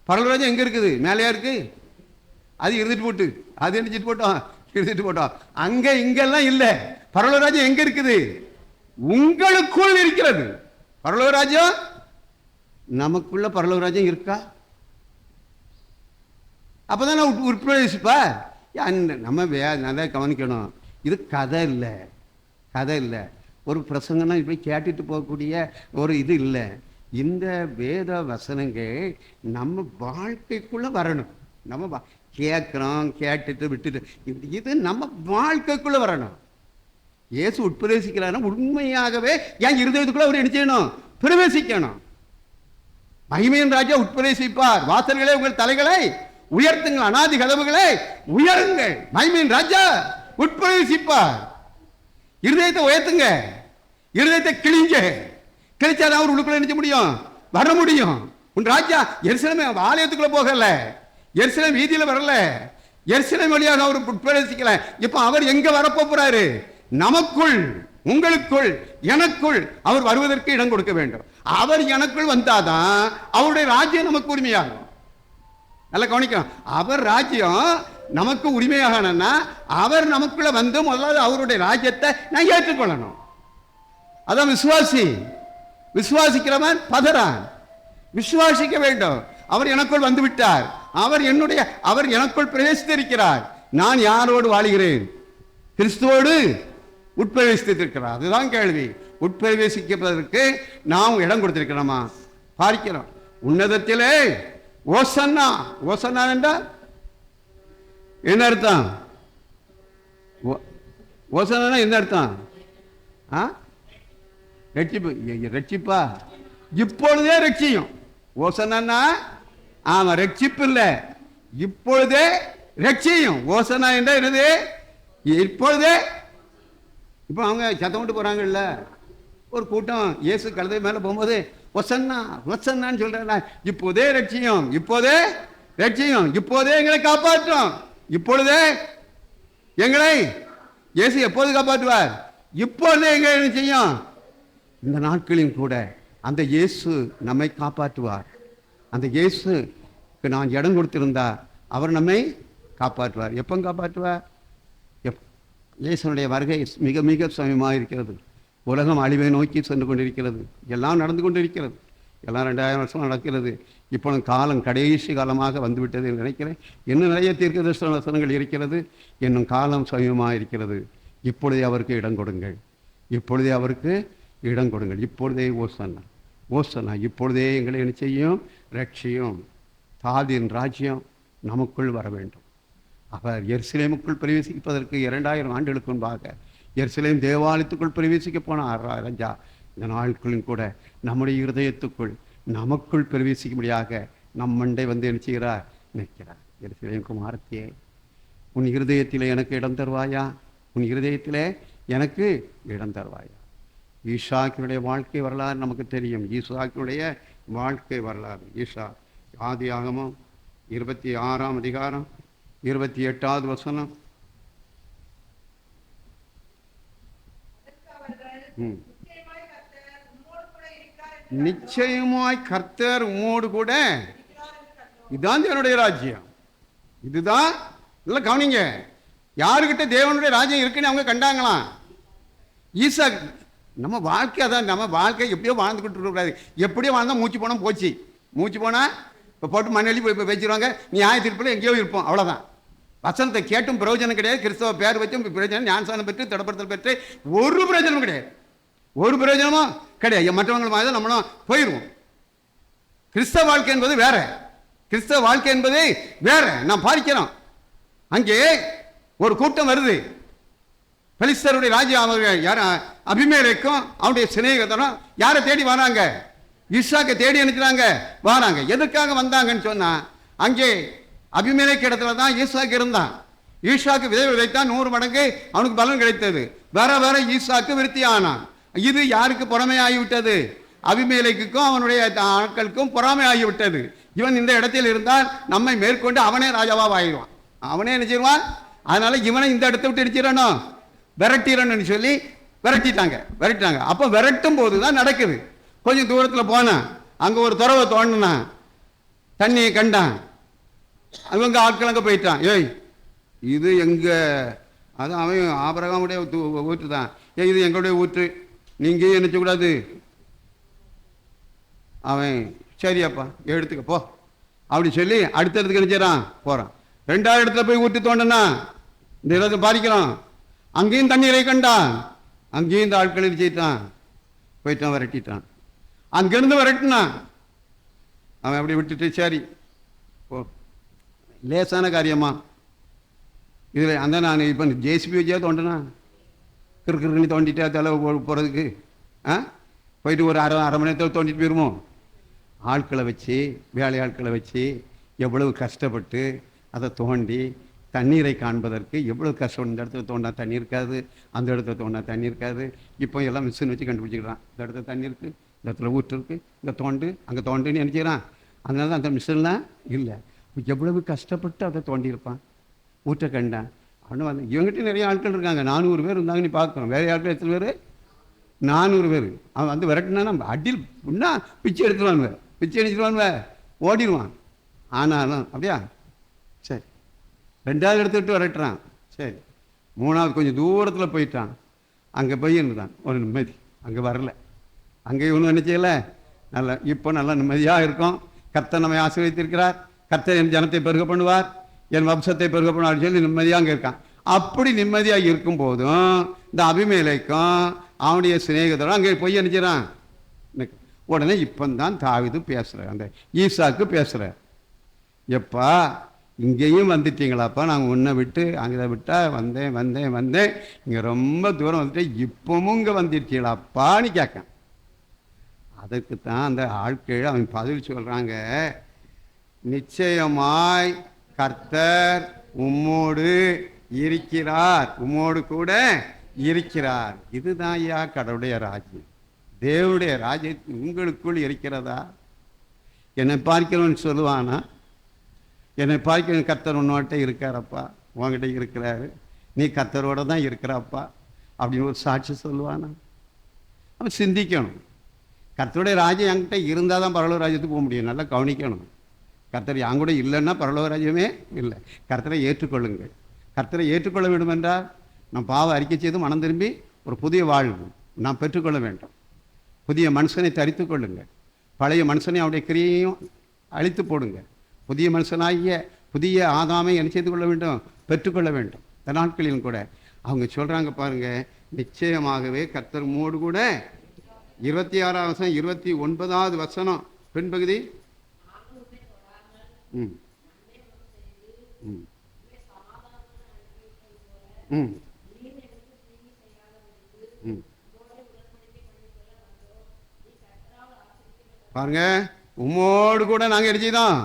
பரலோக ராஜ்யம் எங்க இருக்குது? மேலையா இருக்கு. அது இருந்துட்டு போட்டு, அது நினைச்சிட்டு போட்டோம், இருந்துட்டு போட்டோம். அங்க இங்கெல்லாம் இல்லை. பரலோக ராஜ்யம் எங்க இருக்குது? உங்களுக்குள் இருக்கிறது. பரலோக ராஜ்யம் நமக்குள்ள பரலோக ராஜ்யம் இருக்கா? அப்பதான் உட்பிரவேசிப்பா. நம்ம நல்லா கவனிக்கணும். இது கதை இல்லை, கதை இல்லை. ஒரு பிரசங்கன்னா இப்படி கேட்டுட்டு போகக்கூடிய ஒரு இது இல்லை. இந்த வேத வசனங்கள் நம்ம வாழ்க்கைக்குள்ள வரணும். நம்ம கேட்குறோம், கேட்டுட்டு விட்டுட்டு, இது நம்ம வாழ்க்கைக்குள்ள வரணும். இயேசு உட்பிரவேசிக்கிறாருன்னா உண்மையாகவே என் இருதயத்துக்குள்ள அவர் என்ன செய்யணும்? பிரவேசிக்கணும். மகிமையின் ராஜா உட்பிரவேசிப்பார். வாசல்களே உங்கள் தலைகளை உயர்த்துங்கள், அநாதி கதவுகளை உயருங்கள். மகிமையின் ராஜா உட்பிரவேசிப்பார். இருதயத்தை உயர்த்துங்க, இருதயத்தை கிழிங்க. கிழிச்சாதான் அவர் உள்ளுக்குள்ள நினைச்ச முடியும், வர முடியும். உன் ராஜா எருசலேம் ஆலயத்துக்குள்ள போகல, எருசலேம் வீதியில வரல, எருசலேம் வழியாக அவர் உட்பிரவேசிக்கல. இப்ப அவர் எங்க வரப்போறாரு? நமக்குள், உங்களுக்குள், எனக்குள் அவர் வருவதற்கு இடம் கொடுக்க வேண்டும். அவர் எனக்குள் வந்தாதான் அவருடைய ராஜ்யம் நமக்கு உரிமையாகும். நல்லா கவனிக்கணும். அவர் ராஜ்யம் நமக்கு உரிமையாகணும்னா அவர் நமக்குள்ள வந்து முதல்ல அவருடைய ராஜ்யத்தை நான் ஏற்றுக்கொள்ளணும். அதான் விசுவாசி. விசுவாசிக்கிறவன் பதறான். விசுவாசிக்க வேண்டும். அவர் எனக்குள் வந்து விட்டார். அவர் எனக்குள் பிரவேசித்திருக்கிறார். நான் யாரோடு வாழுகிறேன்? கிறிஸ்துவோடு உட்பிரவேசித்திருக்கிறார். அதுதான் கேள்வி. உட்பிரவேசிப்பதற்கு நாம் இடம் கொடுத்திருக்கிறோமா? பார்க்கிறோம். உன்னதத்திலே ஓசன்னா. ஓசன்னா என்றால் என்ன அர்த்தம்? ஓசன்னா என்ன அர்த்தம்? ரட்சிப்பு. ரட்சிப்பா? இப்பொழுதே ரட்சியும். ஓசன்னா ஆமா, ரட்சிப்பு இல்ல, இப்பொழுதே ரட்சியும். ஓசனா என்ற என்னது? இப்பொழுதே. இப்ப அவங்க சத்தம் விட்டு போறாங்கல்ல, ஒரு கூட்டம் இயேசு கழுதை மேல போகும்போது ஒசன்னா ஒசன்னான்னு சொல்றாங்க. இப்போதே ரட்சியும், இப்போதே ரட்சியும், இப்போதே எங்களை காப்பாற்றும். இப்பொழுதே எங்களை இயேசு எப்போது காப்பாற்றுவார்? இப்பொழுதே எங்களை என்ன செய்யும்? இந்த நாட்களிலும் கூட அந்த இயேசு நம்மை காப்பாற்றுவார். அந்த இயேசுக்கு நான் இடம் கொடுத்திருந்தா அவர் நம்மை காப்பாற்றுவார். எப்போ காப்பாற்றுவார்? இயேசுனுடைய வருகை மிக மிக சமயமாக இருக்கிறது. உலகம் அழிவை நோக்கி சென்று கொண்டிருக்கிறது. எல்லாம் நடந்து கொண்டிருக்கிறது. எல்லாம் 2000 வருஷம் நடக்கிறது. இப்பொழுது காலம் கடைசி காலமாக வந்துவிட்டது என்று நினைக்கிறேன். இன்னும் நிறைய தீர்க்கதரிசன வசனங்கள் இருக்கிறது. இன்னும் காலம் சமயமாக இருக்கிறது. இப்பொழுதே அவருக்கு இடம் கொடுங்கள். இப்பொழுதே அவருக்கு இடம் கொடுங்கள். இப்பொழுதே ஓசன்னா ஓசன்னா. இப்பொழுதே எங்களை என்ன செய்யும்? ரட்சியும். தாவீதின் ராஜ்யம் நமக்குள் வர வேண்டும். அவர் எருசலேமுக்குள் பிரவேசிப்பதற்கு 2000 ஆண்டுகளுக்கு முன்பாக எருசலேம் தேவாலயத்துக்குள் பிரவேசிக்க போனார் ராஜா. இந்த நாட்களும் கூட நம்முடைய இருதயத்துக்குள் நமக்குள் பிரவேசிக்கும்படியாக நம் மண்டை வந்து என்ன செய்கிறார்? நிற்கிறார். எருசலேம் குமாரத்தியே, உன் இருதயத்திலே எனக்கு இடம் தருவாயா? உன் இருதயத்திலே எனக்கு இடம் தருவாயா? ஈசாக்கினுடைய வாழ்க்கை வரலாறு நமக்கு தெரியும். ஈசாக்கினுடைய வாழ்க்கை வரலாறு. ஈசா ஆதியாகமம் 26ஆம் அதிகாரம் 28வது வசனம். நிச்சயமாய் கர்த்தர் உம்மோடு கூட. இதுதான் தேவனுடைய ராஜ்யம். இதுதான் நல்லா கவனிங்க. யாருக்கிட்ட தேவனுடைய ராஜ்யம் இருக்குன்னு அவங்க கண்டாங்களாம். ஈசா நம்ம வாழ்க்கை அதான். நம்ம வாழ்க்கை எப்படியோ வாழ்ந்துக்கிட்டு இருக்கக்கூடாது. எப்படியோ வாழ்ந்தால் மூச்சு போனால் போச்சு. மூச்சு போனால் இப்போ போட்டு மண்ணெளி போய் வச்சுருவாங்க. நியாய தீர்ப்பில் எங்கேயோ இருப்போம், அவ்வளோதான். வசனத்தை கேட்டும் பிரயோஜனம் கிடையாது. கிறிஸ்தவ பேர் வச்சும் பிரயோஜனம், ஞானசானம் பெற்று திடப்படுத்தல் பெற்று ஒரு பிரயோஜனமும் கிடையாது. ஒரு பிரயோஜனமும் கிடையாது. மற்றவங்க மாதிரி தான் நம்மளும் போயிடுவோம். கிறிஸ்தவ வாழ்க்கை என்பது வேற, கிறிஸ்தவ வாழ்க்கை என்பது வேற. நான் பார்க்கிறோம், அங்கே ஒரு கூட்டம் வருது. பெலிஸ்தருடைய ராஜா யார்? அபிமெலேக்கும் அவனுடைய சிநேகிதனும் யாரை தேடி வராங்க? ஈசாக்கை தேடி அனுப்புறாங்க, வராங்க. எதுக்காக வந்தாங்கன்னு சொன்னா, அங்கே அபிமெலேக்கு இடத்துல தான் ஈசாக்கு இருந்தான். ஈசாக்கு விதை விதைத்தான், 100 மடங்கு அவனுக்கு பலன் கிடைத்தது. வேற வேற ஈசாக்கு விருத்தி ஆனான். இது யாருக்கு பொறாமை ஆகிவிட்டது? அபிமெலேக்குக்கும் அவனுடைய ஆட்களுக்கும் பொறாமை ஆகிவிட்டது. இவன் இந்த இடத்தில் இருந்தால் நம்மை மேற்கொண்டு அவனே ராஜாவா ஆகிடுவான். அவனே என்ன செய்வான்? அதனால இவனை இந்த இடத்தை விட்டு அடிச்சிடணும், விரட்டிடணும்னு சொல்லி விரட்டிட்டாங்க. அப்போ விரட்டும் போது தான் நடக்குது. கொஞ்சம் தூரத்தில் போனான், அங்கே ஒரு துறவை தோண்டினான், தண்ணியை கண்டான். அவங்க ஆட்கள் அங்கே போயிட்டான். ஏய் இது எங்க? அது அவன் ஆபிரகாமுடைய ஊற்று தான். ஏய் இது எங்களுடைய ஊற்று, நீங்க நினைச்சக்கூடாது. அவன் சரியாப்பா எடுத்துக்க போ அப்படி சொல்லி அடுத்த இடத்துக்கு நினைச்சான், போறான். 2வது இடத்துல போய் ஊற்றி தோண்டனா இந்த இடத்தை பாதிக்கலாம். அங்கேயும் தண்ணீரை கண்டான், அங்கேயும் இந்த ஆட்கள் நினைச்சிட்டான், போயிட்டான், விரட்டிட்டான். அங்கிருந்து விரட்டினான். அவன் அப்படி விட்டுட்டு சரி போ, லேசான காரியமா இதில் அந்த நான் இப்போ ஜேசிபி வச்சா தோண்டினா கிறுக்கிறுன்னு தோண்டிட்டா தலை போகிறதுக்கு போயிட்டு ஒரு அரை மணி நேரத்தில் தோண்டிட்டு போயிருமோ? ஆட்களை வச்சு, வேலையாட்களை வச்சு எவ்வளவு கஷ்டப்பட்டு அதை தோண்டி தண்ணீரை காண்பதற்கு எவ்வளவு கஷ்டம். இந்த இடத்துல தோண்டா தண்ணி இருக்காது, அந்த இடத்துல தோண்டா தண்ணி இருக்காது. இப்போ எல்லாம் மிஷின் வச்சு கண்டுபிடிச்சிக்கிறான். இந்த இடத்துல தண்ணி இருக்குது, இந்த இடத்துல ஊற்று இருக்குது, இந்த தோண்டு அங்கே தோண்டுன்னு நினைச்சிக்கிறான். அதனால தான் அந்த மிஷின்லாம் இல்லை. எவ்வளவு கஷ்டப்பட்டு அதை தோண்டியிருப்பான், ஊற்றை கண்டான். ஆனால் வந்து இவங்ககிட்ட நிறைய ஆட்கள் இருக்காங்க. 400 பேர் இருந்தாங்க. நீ பார்க்குறோம் வேலை ஆட்கள் எத்தனை பேர்? 400 பேர். அவன் வந்து விரட்டினா நம்ம அடியில் புண்ணா பிச்சை எடுத்துருவானுவ, பிச்சை அடிச்சிருவானுவ, ஓடிடுவான். ஆனாலும் அப்படியா சரி 2வது எடுத்துக்கிட்டு விரட்டுறான். சரி 3வது கொஞ்சம் தூரத்தில் போயிட்டான். அங்கே போய் இருந்தான் ஒரு நிம்மதி. அங்கே வரல. அங்கே ஒன்றும் என்ன செய்யலை. நல்லா இப்போ நல்லா நிம்மதியாக இருக்கும். கர்த்தர் நம்மை ஆசீர்வதித்திருக்கிறார். கர்த்தர் என் ஜனத்தை பெருக பண்ணுவார், என் வம்சத்தை பெருக பண்ணுவார் சொல்லி நிம்மதியாக அங்கே இருக்கான். அப்படி நிம்மதியாக இருக்கும் போதும் இந்த அபிமெலேக்கும் அவனுடைய சிநேகிதரும் அங்கே போய் நினைச்சான். உடனே இப்போதான் தாவீது பேசுகிறார், அந்த ஈசாக்கு பேசுகிறார். எப்பா இங்கேயும் வந்துட்டீங்களாப்பா, நாங்கள் உன்னை விட்டு அங்கே விட்டா வந்தேன் இங்கே ரொம்ப தூரம் வந்துட்டு இப்பவும் இங்கே வந்துட்டீங்களாப்பான்னு கேட்க. அதுக்கு தான் அந்த ஆட்கள் அவன் பதில் சொல்கிறாங்க, நிச்சயமாய் கர்த்தர் உம்மோடு இருக்கிறார், உம்மோடு கூட இருக்கிறார். இதுதான் ஐயா கடவுளுடைய ராஜ்யம். தேவனுடைய ராஜ்யம் உங்களுக்குள் இருக்கிறதா? என்னை பார்க்கிறோன்னு சொல்லுவானா? என்னை பார்க்கிற கர்த்தர் உன்னோட்ட இருக்காரப்பா, உங்ககிட்ட இருக்கிறாரு, நீ கர்த்தரோட தான் இருக்கிறாப்பா அப்படின்னு ஒரு சாட்சி சொல்லுவானா? அவன் சிந்திக்கணும். கர்த்தருடைய ராஜ்யம் என்கிட்ட இருந்தால் தான் பரலோக ராஜ்யத்துக்கு போக முடியும். நல்லா கவனிக்கணும். கர்த்தர் என் கூட இல்லைன்னா பரலோக ராஜ்யமே இல்லை. கர்த்தரை ஏற்றுக்கொள்ளுங்கள். கர்த்தரை ஏற்றுக்கொள்ள வேண்டும் என்றால் நான் பாவ அறிக்கை செய்து மனம் திரும்பி ஒரு புதிய வாழ்வு நாம் பெற்றுக்கொள்ள வேண்டும். புதிய மனுஷனை தரித்து கொள்ளுங்கள். பழைய மனுஷனை அவருடைய கிரியையும் அழித்து போடுங்க. புதிய மனுஷனாகிய புதிய ஆதாமை என்ன செய்து கொள்ள வேண்டும்? பெற்றுக்கொள்ள வேண்டும். இந்த நாட்களிலும் கூட அவங்க சொல்கிறாங்க பாருங்க, நிச்சயமாகவே கர்த்தர் உம்மோடு கூட. 26ஆம் வசனம் 29வது வசனம் பின்பகுதி. ம் ம் ம் ம் பாருங்க, உம்மோடு கூட நாங்கள் அடிச்சுதான்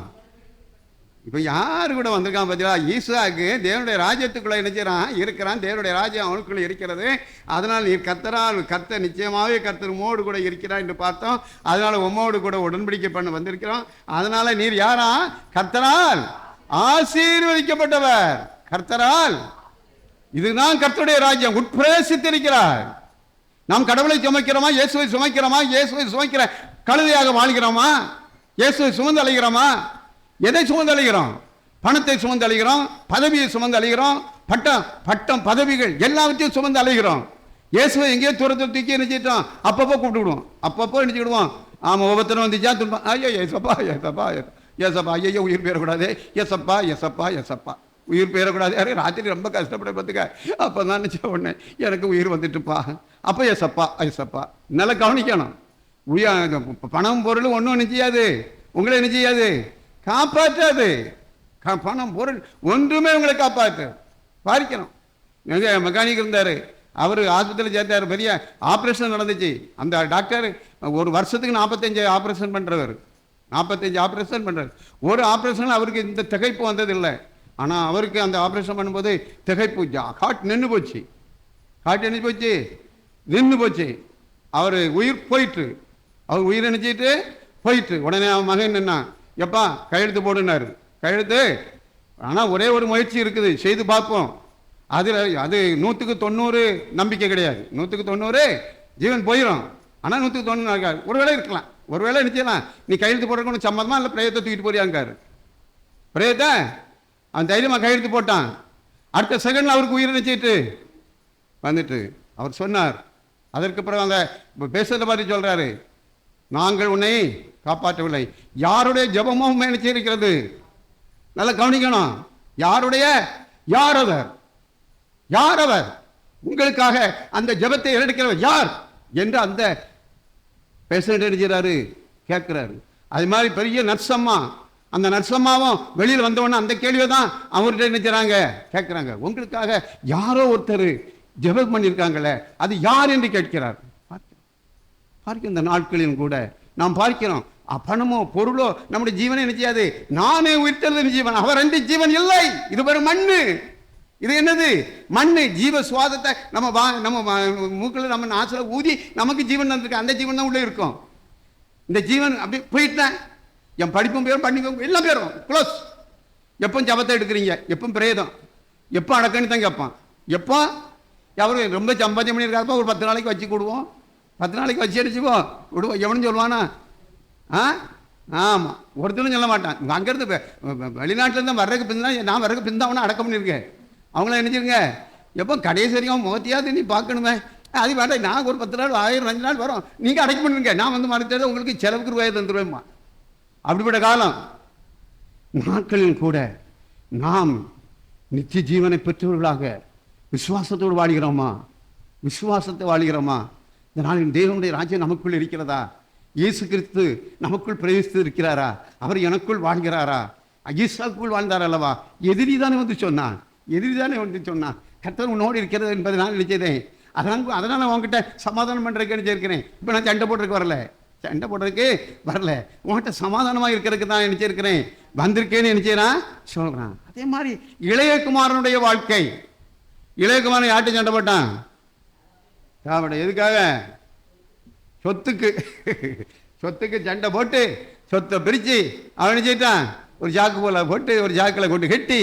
இப்போ யாரு கூட வந்திருக்கான் பார்த்தீங்களா? ஈசாக்கு தேவனுடைய ராஜ்யத்துக்குள்ளே நினைச்சான் இருக்கிறான். தேவனுடைய ராஜ்யம் அவனுக்குள்ளே இருக்கிறது. அதனால் நீ கர்த்தரால் கர்த்தர் நிச்சயமாகவே கர்த்தர் உம்மோடு கூட இருக்கிறான் என்று பார்த்தோம். அதனால் உம்மோடு கூட உடன்படிக்கை பண்ண வந்திருக்கிறோம். அதனால் நீர் யாரா? கர்த்தரால் ஆசீர்வதிக்கப்பட்டவர். கர்த்தரால் இதுதான் கர்த்தருடைய ராஜ்யம். உட்பிரவேசித்திருக்கிறார். நாம் கடவுளை சுமைக்கிறோமா? இயேசுவை சுமைக்கிறோமா? இயேசுவை சுமைக்கிற கழுதையாக வாழ்கிறோமா? இயேசுவை சுமந்து அழைக்கிறோமா? எதை சுமந்து அழைக்கிறோம்? பணத்தை சுமந்து அழைக்கிறோம், பதவியை சுமந்து அழைக்கிறோம், பட்டம் பதவிகள் எல்லாவற்றையும் சுமந்து அழைக்கிறோம். இயேசுவை எங்கேயோ தூரத்தை தூக்கி நினைச்சிட்டோம். அப்பப்போ கூப்பிட்டுவிடுவோம், அப்பப்போ நினைச்சுக்கிடுவோம். ஆமாம், ஒவ்வொருத்தரும் வந்துச்சா துன்பம். ஐயோ ஏசப்பா ஏசப்பா ஏசப்பா, ஐயோ உயிர் பெறக்கூடாது, எசப்பா எசப்பா எசப்பா, உயிர் பெறக்கூடாது. யாரும் ராத்திரி ரொம்ப கஷ்டப்பட பார்த்துக்க. அப்போ தான் நினச்ச உடனே எனக்கு உயிர் வந்துட்டுப்பா. அப்போ எசப்பா எசப்பா. நல்லா கவனிக்கணும். பணம் பொருள் ஒன்றும் நிச்சயாது, உங்களை நிச்சயாது, காப்பாற்றாது. பணம் பொருள் ஒன்றுமே உங்களை காப்பாற்று. பாதிக்கணும். எங்கள் மெக்கானிக் இருந்தார், அவர் ஆஸ்பத்திரியில் சேர்த்தார். பெரிய ஆப்ரேஷன் நடந்துச்சு. அந்த டாக்டர் ஒரு வருஷத்துக்கு 45 ஆப்ரேஷன் பண்ணுறவர். 45 ஆப்ரேஷன் பண்ணுறார். ஒரு ஆப்ரேஷன் அவருக்கு இந்த திகைப்பு வந்ததில்லை. ஆனால் அவருக்கு அந்த ஆப்ரேஷன் பண்ணும்போது திகைப்பு, ஹார்ட் நின்று போச்சு. ஹார்ட் நின்று போச்சு, நின்று போச்சு. அவர் உயிர் போயிட்டு, அவர் உயிர் நினைச்சிட்டு போயிட்டு. உடனே அவன் மகன் நின்னா, எப்பா கையெழுத்து போடுனாரு. கையெழுத்து. ஆனால் ஒரே ஒரு முயற்சி இருக்குது, செய்து பார்ப்போம். அதில் அது 100% நம்பிக்கை கிடையாது. 100% ஜீவன் போயிடும். ஆனால் 190 இருக்காது. ஒரு வேளை இருக்கலாம், ஒரு வேளை நிச்சயலாம். நீ கையெழுத்து போடுறதுக்கு சம்மதமா இல்லை பிரேயத்தை தூக்கிட்டு போறியாங்காரு. பிரேயத்தை அவன் தைரியமாக கையெழுத்து போட்டான். அடுத்த செகண்டில் அவருக்கு உயிர் நினைச்சிட்டு வந்துட்டு அவர் சொன்னார். அதற்கு பிறகு அந்த பேசுறத மாதிரி சொல்றாரு, நாங்கள் உன்னை காப்பாற்றவில்லை, யாருடைய ஜெபமும் நினைச்சிருக்கிறது. நல்லா கவனிக்கணும். யாருடைய? யார் அவர்? யார் அவர்? உங்களுக்காக அந்த ஜெபத்தை எடுக்கிறவர் யார் என்று அந்த பேஷண்ட் நினைக்கிறாரு, கேட்கிறாரு. அது மாதிரி பெரிய நர்சம்மா, அந்த நர்சம்மாவும் வெளியில் வந்தவொடனே அந்த கேள்வியை தான் அவர்கிட்ட நினைக்கிறாங்க, கேட்குறாங்க. உங்களுக்காக யாரோ ஒருத்தர் ஜெபம் பண்ணியிருக்காங்களே, அது யார் என்று கேட்கிறார். பார்க்க இந்த நாட்களிலும் கூட நாம் பார்க்கிறோம், பணமோ பொருளோ நம்முடைய ஜீவனை நினைச்சாது. நானே உயிர்த்தெழுந்த ஜீவன், அவர் அன்றி ஜீவன் இல்லை. இது ஒரு மண்ணு. இது என்னது? மண்ணு. ஜீவ சுவாதத்தை நம்ம மூக்கில் நம்ம நாசில ஊதி நமக்கு ஜீவன் வந்திருக்கு. அந்த ஜீவன் தான் உள்ளே இருக்கும். இந்த ஜீவன் அப்படி போயிட்டேன். என் படிப்பும் பேரும் பண்ணிக்கும் எல்லாம் பேரும் க்ளோஸ். எப்போ ஜபத்தை எடுக்கிறீங்க, எப்போ பிரேதம், எப்போ அடக்கன்னு தான் கேட்பான். எப்போ அவரு ரொம்ப சம்பாத்தியம் பண்ணியிருக்காருப்பா, ஒரு 10 நாளைக்கு வச்சு கொடுவோம், 10 நாளைக்கு வச்சு அடிச்சுப்போம் விடுவோம். எவனும் சொல்லுவானா? ஆமாம், ஒருத்தரும் சொல்ல மாட்டான். அங்கேருந்து வெளிநாட்டிலேருந்து வர்றதுக்கு பின்னா, நான் வர்றதுக்கு பின்தான் அடக்கம் பண்ணியிருக்கேன். அவங்களாம் நினைச்சிருங்க, எப்போ கடைசி வரைக்கும் முகத்தையாவது நீ பார்க்கணுமே, அது வேண்டாம், நான் ஒரு 10 நாள் 1000 5 நாள் வரும், நீங்கள் அடக்கம் பண்ணுங்க, நான் வந்து மறுத்தது உங்களுக்கு செலவுக்கு ரூபாய் தந்துடுவேம்மா. அப்படிப்பட்ட காலம். நாட்களில் கூட நாம் நித்திய ஜீவனை பெற்றவர்களாக விசுவாசத்தோடு வாழ்கிறோமா? விசுவாசத்தை வாழ்கிறோமா? இந்த நாளின் தேவனுடைய ராஜ்யம் நமக்குள் இருக்கிறதா? இயேசு கிறிஸ்து நமக்குள் பிரவேசித்து இருக்கிறாரா? அவர் எனக்குள் வாழ்கிறாரா? ஈசாக்குள் வாழ்ந்தார் அல்லவா? எதிரி தானே வந்து சொன்னான், எதிரி தானே வந்து சொன்னான், கர்த்தர் உன்னோடு இருக்கிறது என்பதை நான் நினைச்சதேன். அதனால் உங்ககிட்ட சமாதானம் பண்ணுறதுக்கு நினைச்சிருக்கிறேன். இப்போ நான் சண்டை போடுறதுக்கு வரல, சண்டை போடுறதுக்கு வரல, உங்கள்கிட்ட சமாதானமாக இருக்கிறதுக்கு தான் நினைச்சிருக்கிறேன், வந்திருக்கேன்னு நினைச்சேன் சொல்கிறான். அதே மாதிரி இளையகுமாரனுடைய வாழ்க்கை. இளையகுமாரன் யார்கிட்ட சண்டை போட்டான்? எதுக்காக? சொத்துக்கு. சொத்துக்கு சண்டை போட்டு சொத்தை பிரித்து அவன் நினைச்சிட்டான். ஒரு ஜாக்கு போல போட்டு ஒரு ஜாக்கில் கொண்டு கட்டி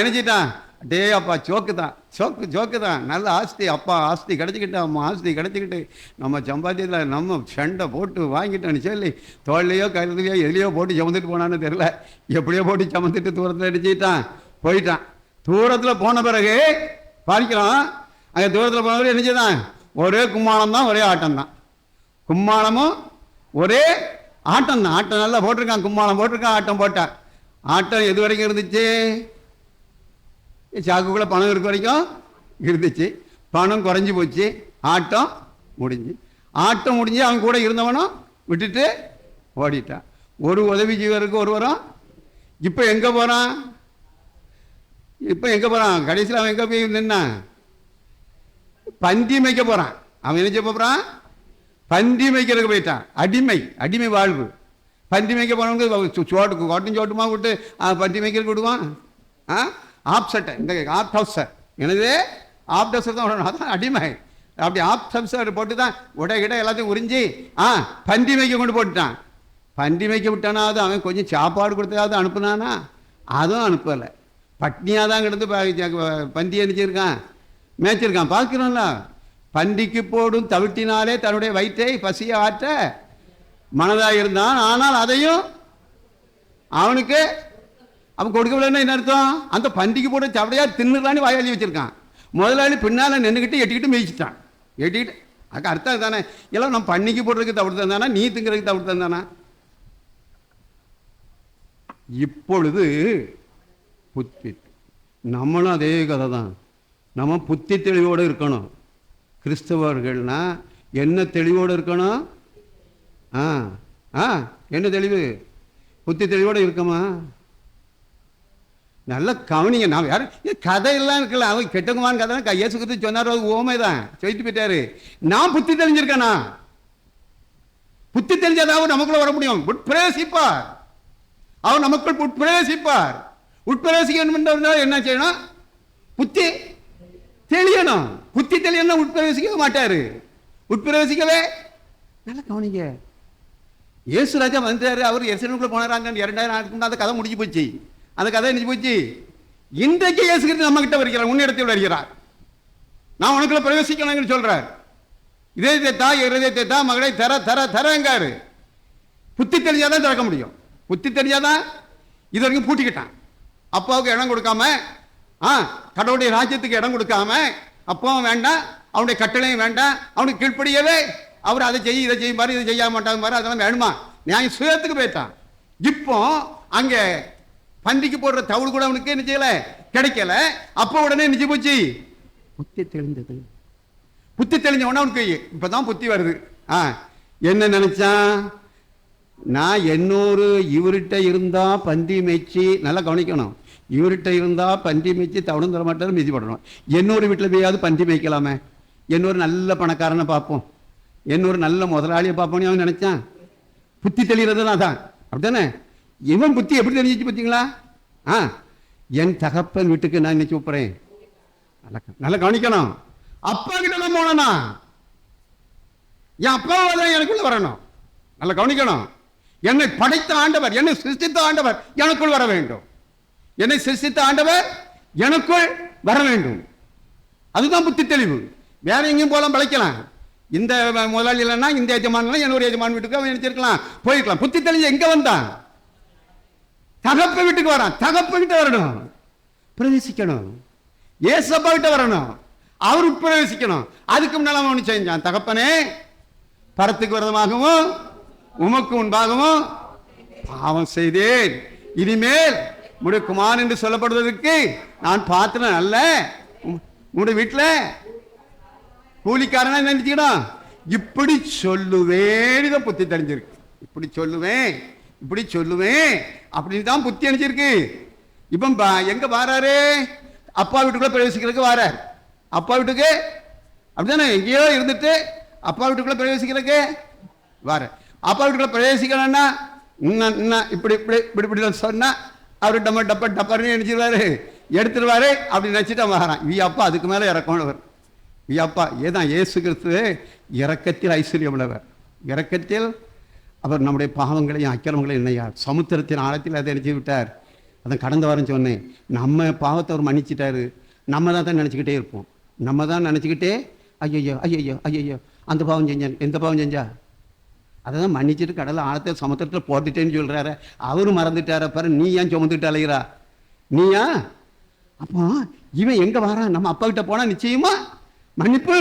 நினைச்சிட்டான். டே அப்பா சோக்கு தான், சோக்கு தான், நல்ல ஆஸ்தி, அப்பா ஆஸ்தி கிடச்சிக்கிட்டு, அம்மா ஆஸ்தி கிடச்சிக்கிட்டு, நம்ம சம்பாத்தியத்தில் நம்ம சண்டை போட்டு வாங்கிட்டோன்னு சொல்லி தோல்லையோ கருதுலையோ எதுலையோ போட்டு சுமந்துட்டு போனான்னு தெரில, எப்படியோ போட்டு சுமந்துட்டு தூரத்தில் அடிச்சுட்டான், போயிட்டான். தூரத்தில் போன பிறகு பார்க்கிறோம், அங்கே தூரத்தில் போன பிறகு நினைச்சுதான் ஒரே கும்மாளம் தான், ஒரே ஆட்டம் தான். கும்மாளமும் ஒரே ஆட்டம் தான். ஆட்டம் நல்லா போட்டிருக்கான், கும்மாளம் போட்டிருக்கான், ஆட்டம் போட்டான். ஆட்டம் எது வரைக்கும் இருந்துச்சு? சாக்குக்குள்ளே பணம் இருக்க வரைக்கும் இருந்துச்சு. பணம் குறைஞ்சி போச்சு, ஆட்டம் முடிஞ்சு. ஆட்டம் முடிஞ்சு அவன் கூட இருந்தவனும் விட்டுட்டு ஓடிட்டான். ஒரு உதவி ஜீவருக்கு ஒரு வரும். இப்போ எங்கே போகிறான்? இப்போ எங்கே போகிறான்? கடைசியில் அவன் எங்கே போய் நின்னான்? பந்தி மேய்க்க போகிறான். அவன் என்ன செய்ய போகிறான்? பந்தி மேய்க்கிறதுக்கு போயிட்டான். அடிமை, அடிமை வாழ்வு. பந்தி மேய்க்க போனவங்க சோட்டுக்கு கோட்டும் சோட்டுமா விட்டு பந்தி மேய்க்க விடுவான். ஆப் சட்டை, இந்த ஆப் டவுசர், எனது ஆப் டவுசர் தான் விடணும், அதான் அடிமை. அப்படி ஆப் டவுசர் போட்டு தான் உடையிட எல்லாத்தையும் உறிஞ்சி பந்தி மேய்க்க கொண்டு போட்டுட்டான். பந்தி மேய்க்க விட்டானாவது அவன் கொஞ்சம் சாப்பாடு கொடுத்தாவது அனுப்புனானா? அதுவும் அனுப்பலை. பட்னியாக தான் கிடந்து பந்தி அனுப்பிச்சிருக்கான், மேய்ச்சிருக்கான். பார்க்கிறோம்ல, பந்திக்கு போடும் தவிட்டினாலே தன்னுடைய வயிற்றை பசியை ஆற்ற மனதாக இருந்தான். ஆனால் அதையும் அவனுக்கு அவன் கொடுக்கவில்லைன்னா என்ன அர்த்தம்? அந்த பந்திக்கு போட தவிடையா தின்னுறான்னு வாயாளி வச்சிருக்கான். முதலாளி பின்னால் நின்றுக்கிட்டு எட்டிக்கிட்டு மேய்ச்சிட்டான். எட்டிக்கிட்டு அதுக்கு அர்த்தம் தானே, எல்லாம் நம்ம பண்ணிக்கு போடுறதுக்கு தவிர்த்து தந்தானா, நீ திங்கிறதுக்கு தவிர்த்து தந்தானா? இப்பொழுது புத்தி, நம்மளும் அதே கதை தான். நம்ம புத்தி தெளிவோடு இருக்கணும். கிறிஸ்தவர்கள்னா என்ன தெளிவோடு இருக்கணும்? என்ன தெளிவு? புத்தி தெளிவோடு இருக்கமா? நல்ல கவனிங்க. நான் வேற கதையெல்லாம் இருக்கல, அவன் கெட்டகுமான் கதை இயேசு கிறிஸ்து சொன்னார், அது ஓமை தான், சொல்லிட்டு போயிட்டாரு. நான் புத்தி தெளிஞ்சிருக்கேனா? புத்தி தெரிஞ்சாதான் நமக்குள்ள வர முடியும். உட்பிரவேசிப்பார், அவர் நமக்குள் உட்பிரவேசிப்பார். உட்பிரவேசிக்கணும் என்ன செய்யணும்? புத்தி தெளியணும். புத்தி தெளியணும், உட்பிரவேசிக்க மாட்டாரு. உட்பிரவேசிக்கவே நல்ல கவனிங்க. இயேசு ராஜா வந்தாரு, அவர் எருசலேமுக்குள்ள போனாராங்க 2000 ஆண்டுக்கு அந்த கதை முடிஞ்சு போச்சு. அந்த கதை நினைச்சு போச்சு. இன்றைக்கு இயேசு கிறிஸ்து நம்ம கிட்ட வருகிறார், முன்னிடத்தில் வருகிறார். நான் உனக்குள்ள பிரவேசிக்கணும்னு சொல்றார். இதயத்தை இருதயத்தை தா மகளை தர தர தரங்காரு. புத்தி தெரிஞ்சாதான் திறக்க முடியும். புத்தி தெரிஞ்சாதான். இது வரைக்கும் பூட்டிக்கிட்டான். அப்பாவுக்கு இடம் கொடுக்காம, கடவுளுடைய ராஜ்யத்துக்கு இடம் கொடுக்காம, அப்பாவும் வேண்டாம், அவனுடைய கட்டளையும் வேண்டாம், அவனுக்கு கீழ்ப்படியவே அவர் அதை செய்ய இதை செய்யும் பாரு, இதை செய்ய மாட்டாங்க பாரு, அதெல்லாம் வேணுமா? நியாயம் சுயத்துக்கு போயிட்டான். இப்போ அங்கே பந்திக்கு போடுற தவுள் கூட அவனுக்கு என்ன செய்யல, கிடைக்கல. அப்போ உடனே நிச்சயம் போச்சு, புத்தி தெளிந்தது. புத்தி தெளிஞ்ச உடனே அவனுக்கு இப்பதான் புத்தி வருது. என்ன நினைச்சான்? நான் என்னொரு இவர்கிட்ட இருந்தா பந்தி மேய்ச்சி, நல்லா கவனிக்கணும், இவர்கிட்ட இருந்தா பந்தி மேய்ச்சி தவிடும் தர மாட்டாரு, மிதி போடணும். என்னொரு வீட்டில் போயாவது பந்தி மேய்க்கலாமே, என்னொரு நல்ல பணக்காரனை பார்ப்போம், என்னொரு நல்ல முதலாளியை பார்ப்போம்னு அவன் நினைச்சான். புத்தி தெளிகிறது அதான், அப்படித்தானே? இவன் புத்தி எப்படி தெரிஞ்சிச்சு பார்த்தீங்களா? என் தகப்பன் வீட்டுக்கு நான் இன்னைக்கு கூப்பிடுறேன். நல்லா கவனிக்கணும். அப்பா கிட்ட நான் போனா என் அப்பாவை எனக்குள்ள வரணும். நல்லா கவனிக்கணும். என்னை படைத்த ஆண்டவர், என்னை சிருஷ்டித்த ஆண்டவர் எனக்குள் வர வேண்டும். என்னை சிருஷ்டித்த ஆண்டவர் எனக்குள் வர வேண்டும். அதுதான் புத்தி தெளிவு. வேற எங்கேயும் போலாம், பழைக்கலாம். இந்த முதலாளி இல்லைன்னா இந்த எஜமான் என்னோட எஜமான் வீட்டுக்கு அவன் நினைச்சிருக்கலாம், போயிருக்கலாம். புத்தி தெளிஞ்ச எங்க வந்தான்? தகப்ப வீட்டுக்கு வரான். தகப்ப கிட்ட வரணும், பிரவேசிக்கணும். ஏசப்பா கிட்ட வரணும், அவர் பிரவேசிக்கணும். அதுக்கு முன்னால அவன் செஞ்சான், தகப்பனே பரத்துக்கு விரதமாகவும் உமக்கு முன்பாகவும் பாவம் செய்தேன், இனிமேல் உடைய குமாரன் என்று சொல்லப்படுவதற்கு நான் பாத்திரம் அல்ல. உங்களுடைய வீட்டில் கூலிக்காரனா நினைச்சுக்கணும். இப்படி சொல்லுவேன், புத்தி தெரிஞ்சிருக்கு. இப்படி சொல்லுவேன், இப்படி சொல்லுவேன் அப்படின்னு தான் புத்தி அணிச்சிருக்கு. இப்ப எங்க வாராரு? அப்பா வீட்டுக்குள்ள பிரவேசிக்கிறதுக்கு வாரார். அப்பா வீட்டுக்கு அப்படித்தானே, எங்கேயோ இருந்துட்டு அப்பா வீட்டுக்குள்ள பிரவேசிக்கிறதுக்கு வார. அப்பா வீட்டுக்குள்ள பிரவேசிக்கணும்னா இப்படி இப்படி இப்படி இப்படி சொன்னா அவரு டப்ப டப்ப டப்பர்னு நினைச்சிருவாரு, எடுத்துருவாரு. அப்படி நினைச்சிட்டு வாரான். அப்பா அதுக்கு மேல இறக்கணுவர். அப்பா ஏதான் இயேசு கிறிஸ்து இரக்கத்தில் ஐஸ்வர்யம் உள்ளவர். இரக்கத்தில் அவர் நம்முடைய பாவங்களையும் அக்கிரமங்களையும் என்னையா சமுத்திரத்தின் ஆழத்தில் அதை நினைச்சு விட்டார். அதை கடந்த வாரம் சொன்னேன். நம்ம பாவத்தை அவர் மன்னிச்சிட்டாரு. நம்ம தான் நினச்சிக்கிட்டே இருப்போம். நம்ம தான் நினச்சிக்கிட்டே ஐயோ ஐயோ ஐயோ அந்த பாவம் செஞ்சேன், எந்த பாவம் செஞ்சா அதை தான் மன்னிச்சுட்டு கடலை ஆழத்தை சமுத்திரத்தில் போட்டுட்டேன்னு சொல்கிறாரு. அவரும் மறந்துட்டார பாரு. நீ ஏன் சுமந்துட்டு அலைகிறா? நீயா? அப்போ இவன் எங்கே வாரான்? நம்ம அப்பா கிட்ட போனால் நிச்சயமா மன்னிப்பு.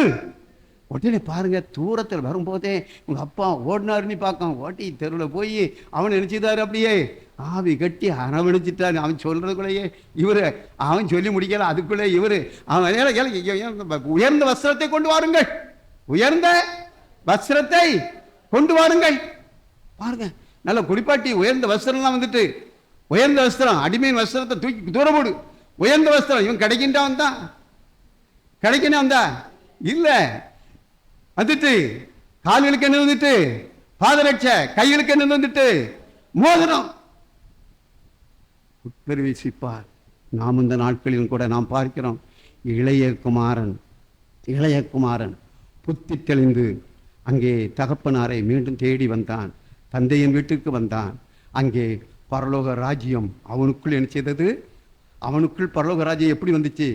உடனே பாருங்க, தூரத்தில் வரும்போதே உங்க அப்பா ஓடினாருன்னு பார்க்க, ஓட்டி தெருவில் போய் அவன் நினைச்சிட்டாரு. அப்படியே ஆவி கட்டி அரவணைச்சிட்டாரு. அவன் சொல்றதுக்குள்ளேயே இவரு, அவன் சொல்லி முடிக்கல, அதுக்குள்ளே இவரு அவன் உயர்ந்த வஸ்திரத்தை கொண்டு வாருங்கள், உயர்ந்த வஸ்திரத்தை கொண்டு வாருங்கள். பாருங்க, நல்ல குடிப்பாட்டி உயர்ந்த வஸ்திரம்லாம் வந்துட்டு, உயர்ந்த வஸ்திரம், அடிமையின் வஸ்திரத்தை தூக்கி தூரம் போடு. உயர்ந்த வஸ்திரம் இவன் கிடைக்கின்றான் தான், கிடைக்கணும் வந்தா இல்ல வந்துட்டு, கால்களுக்கு என்ன வந்துட்டு பாதரட்ச, கைகளுக்கு என்ன வந்துட்டு மோதிரம் உட்பிரவேசிப்பார். நாம் இந்த நாட்களிலும் கூட நாம் பார்க்கிறோம், இளைய குமாரன் புத்தி தெளிந்து அங்கே தகப்பனாரை மீண்டும் தேடி வந்தான். தந்தையின் வீட்டுக்கு வந்தான். அங்கே பரலோக ராஜ்யம் அவனுக்குள் என்ன செய்தது? அவனுக்குள் பரலோக ராஜ்யம் எப்படி வந்துச்சு?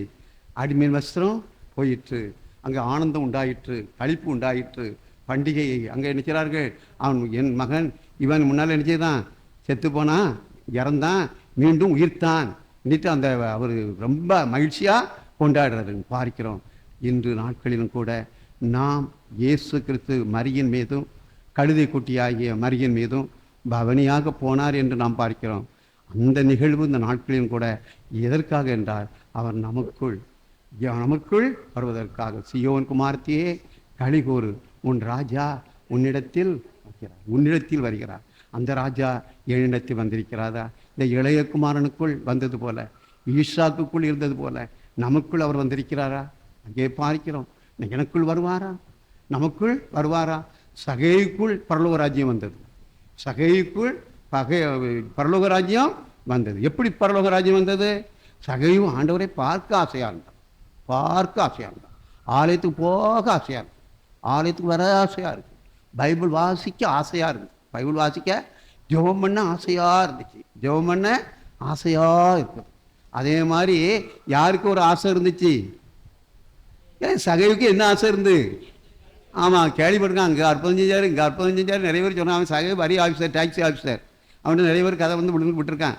அடிமையின் வஸ்திரம் போயிற்று. அங்கே ஆனந்தம் உண்டாயிற்று, களிப்பு உண்டாயிற்று, பண்டிகையை அங்கே என்ன செய்கிறார்கள்? அவன் என் மகன் இவன் முன்னால் என்ன செய்தான்? செத்து போனான், இறந்தான், மீண்டும் உயிர்த்தான் இன்னிட்டு அந்த அவர் ரொம்ப மகிழ்ச்சியாக கொண்டாடுறது பார்க்கிறோம். இன்று நாட்களிலும் கூட நாம் இயேசு கிறிஸ்து மரியின் மீதும் கழுதை குட்டியாகிய மரியின் மீதும் பவனியாக போனார் என்று நாம் பார்க்கிறோம். அந்த நிகழ்வு இந்த நாட்களிலும் கூட எதற்காக என்றால் அவர் நமக்குள் வருவதற்காக. சியோன் குமார்த்தியே களிகூறு, உன் ராஜா உன்னிடத்தில் வருகிறார். அந்த ராஜா என்னிடத்தில் வந்திருக்கிறாரா? இந்த இளைய குமாரனுக்குள் வந்தது போல, ஈசாக்குக்குள் இருந்தது போல நமக்குள் அவர் வந்திருக்கிறாரா? அங்கே பார்க்கிறோம். எனக்குள் வருவாரா? நமக்குள் வருவாரா? சகைக்குள் பரலோக ராஜ்யம் வந்தது. சகைக்குள் பரலோக ராஜ்யம் வந்தது. எப்படி பரலோக ராஜ்யம் வந்தது? சகையும் ஆண்டவரை பார்க்க ஆசையாக இருந்தான், ஆலயத்துக்கு போக ஆசையாக இருக்கு, ஆலயத்துக்கு வர ஆசையாக இருக்கு, பைபிள் வாசிக்க ஆசையாக இருக்கு, பைபிள் வாசிக்க ஜெபம் பண்ண ஆசையாக இருந்துச்சு, ஜெபம் பண்ண ஆசையாக இருக்குது. அதே மாதிரி யாருக்கு ஒரு ஆசை இருந்துச்சு? சகைவுக்கு என்ன ஆசை இருந்து? ஆமாம், கேள்விப்பட்டிருக்கான். அங்கே அற்புதம் செஞ்சார், இங்கே அற்புதம் செஞ்சார், நிறைய பேர் சொன்னான். அவன் சகை வரி ஆஃபீஸர், டாக்ஸி ஆஃபீஸர், அவன் நிறைய பேர் கதை விட்டுருக்கான்.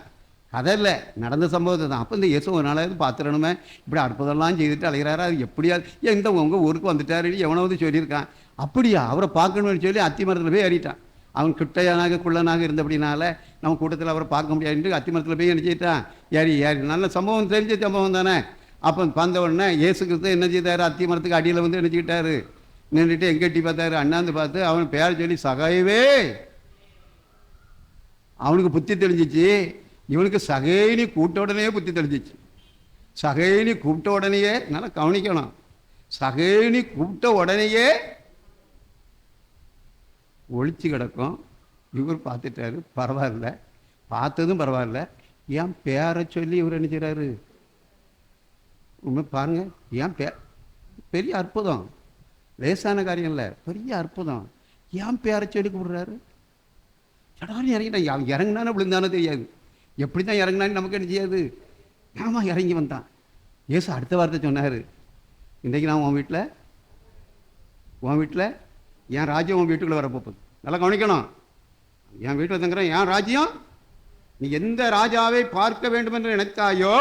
கதை இல்லை, நடந்த சம்பவத்தை தான். அப்போ இந்த இயேசு ஒரு நாளாவது பார்த்துடணுமே, இப்படி அற்புதம்லாம் செய்துட்டு அலைகிறாரா, அது எப்படியாவது இந்த உங்கள் ஊருக்கு வந்துட்டாரு எவனாவது சொல்லியிருக்கான். அப்படியா? அவரை பார்க்கணும்னு சொல்லி அத்திமரத்தில் போய் ஏறிட்டான். அவன் கிட்டையானாக குள்ளனாக இருந்தபடினால நம்ம கூட்டத்தில் அவரை பார்க்க முடியாதுன்ட்டு அத்திமரத்தில் போய் என்ன செய்யிட்டான்? ஏறி நல்ல சம்பவம், தெரிஞ்ச சம்பவம் தானே. அப்போ வந்த உடனே இயேசு கிறிஸ்து என்ன செய்தார்? அத்திமரத்துக்கு அடியில் வந்து என்ன செய்யிட்டாரு? நின்றுட்டு எங்கட்டி பார்த்தாரு, அண்ணாந்து பார்த்து அவன் பேர் சொல்லி சகைவே. அவனுக்கு புத்தி தெளிஞ்சிச்சு. இவனுக்கு சகைனி கூப்பிட்ட உடனே புத்தி தெளிஞ்சிச்சு. சகைனி கூப்பிட்ட உடனேயே நல்லா கவனிக்கணும். சகைனி கூப்பிட்ட உடனேயே ஒழிச்சு கிடக்கும். இவர் பார்த்துட்டாரு, பரவாயில்ல, பார்த்ததும் பரவாயில்ல. ஏன் பேரை சொல்லி இவர் என்ன செய்கிறாரு? உண்மை பாருங்க, ஏன் பெரிய அற்புதம், லேசான காரியம் இல்லை, பெரிய அற்புதம். ஏன் பேரை சொல்லி கூப்பிடுறாரு? சடாரி இறங்கிட்டான். இறங்கினானே விழுந்தானே தெரியாது, எப்படி தான் இறங்கினான்னு நமக்கு என்ன செய்யாது. ஆமாம், இறங்கி வந்தான். ஏசு அடுத்த வார்த்தை சொன்னார், இன்றைக்கு நான் உன் வீட்டில் என் ராஜ்யம் உன் வீட்டுக்குள்ளே வரப்போகுது. நல்லா கவனிக்கணும். என் வீட்டில் தங்குறேன், என் ராஜ்யம். நீ எந்த ராஜாவை பார்க்க வேண்டும் என்று நினைத்தாயோ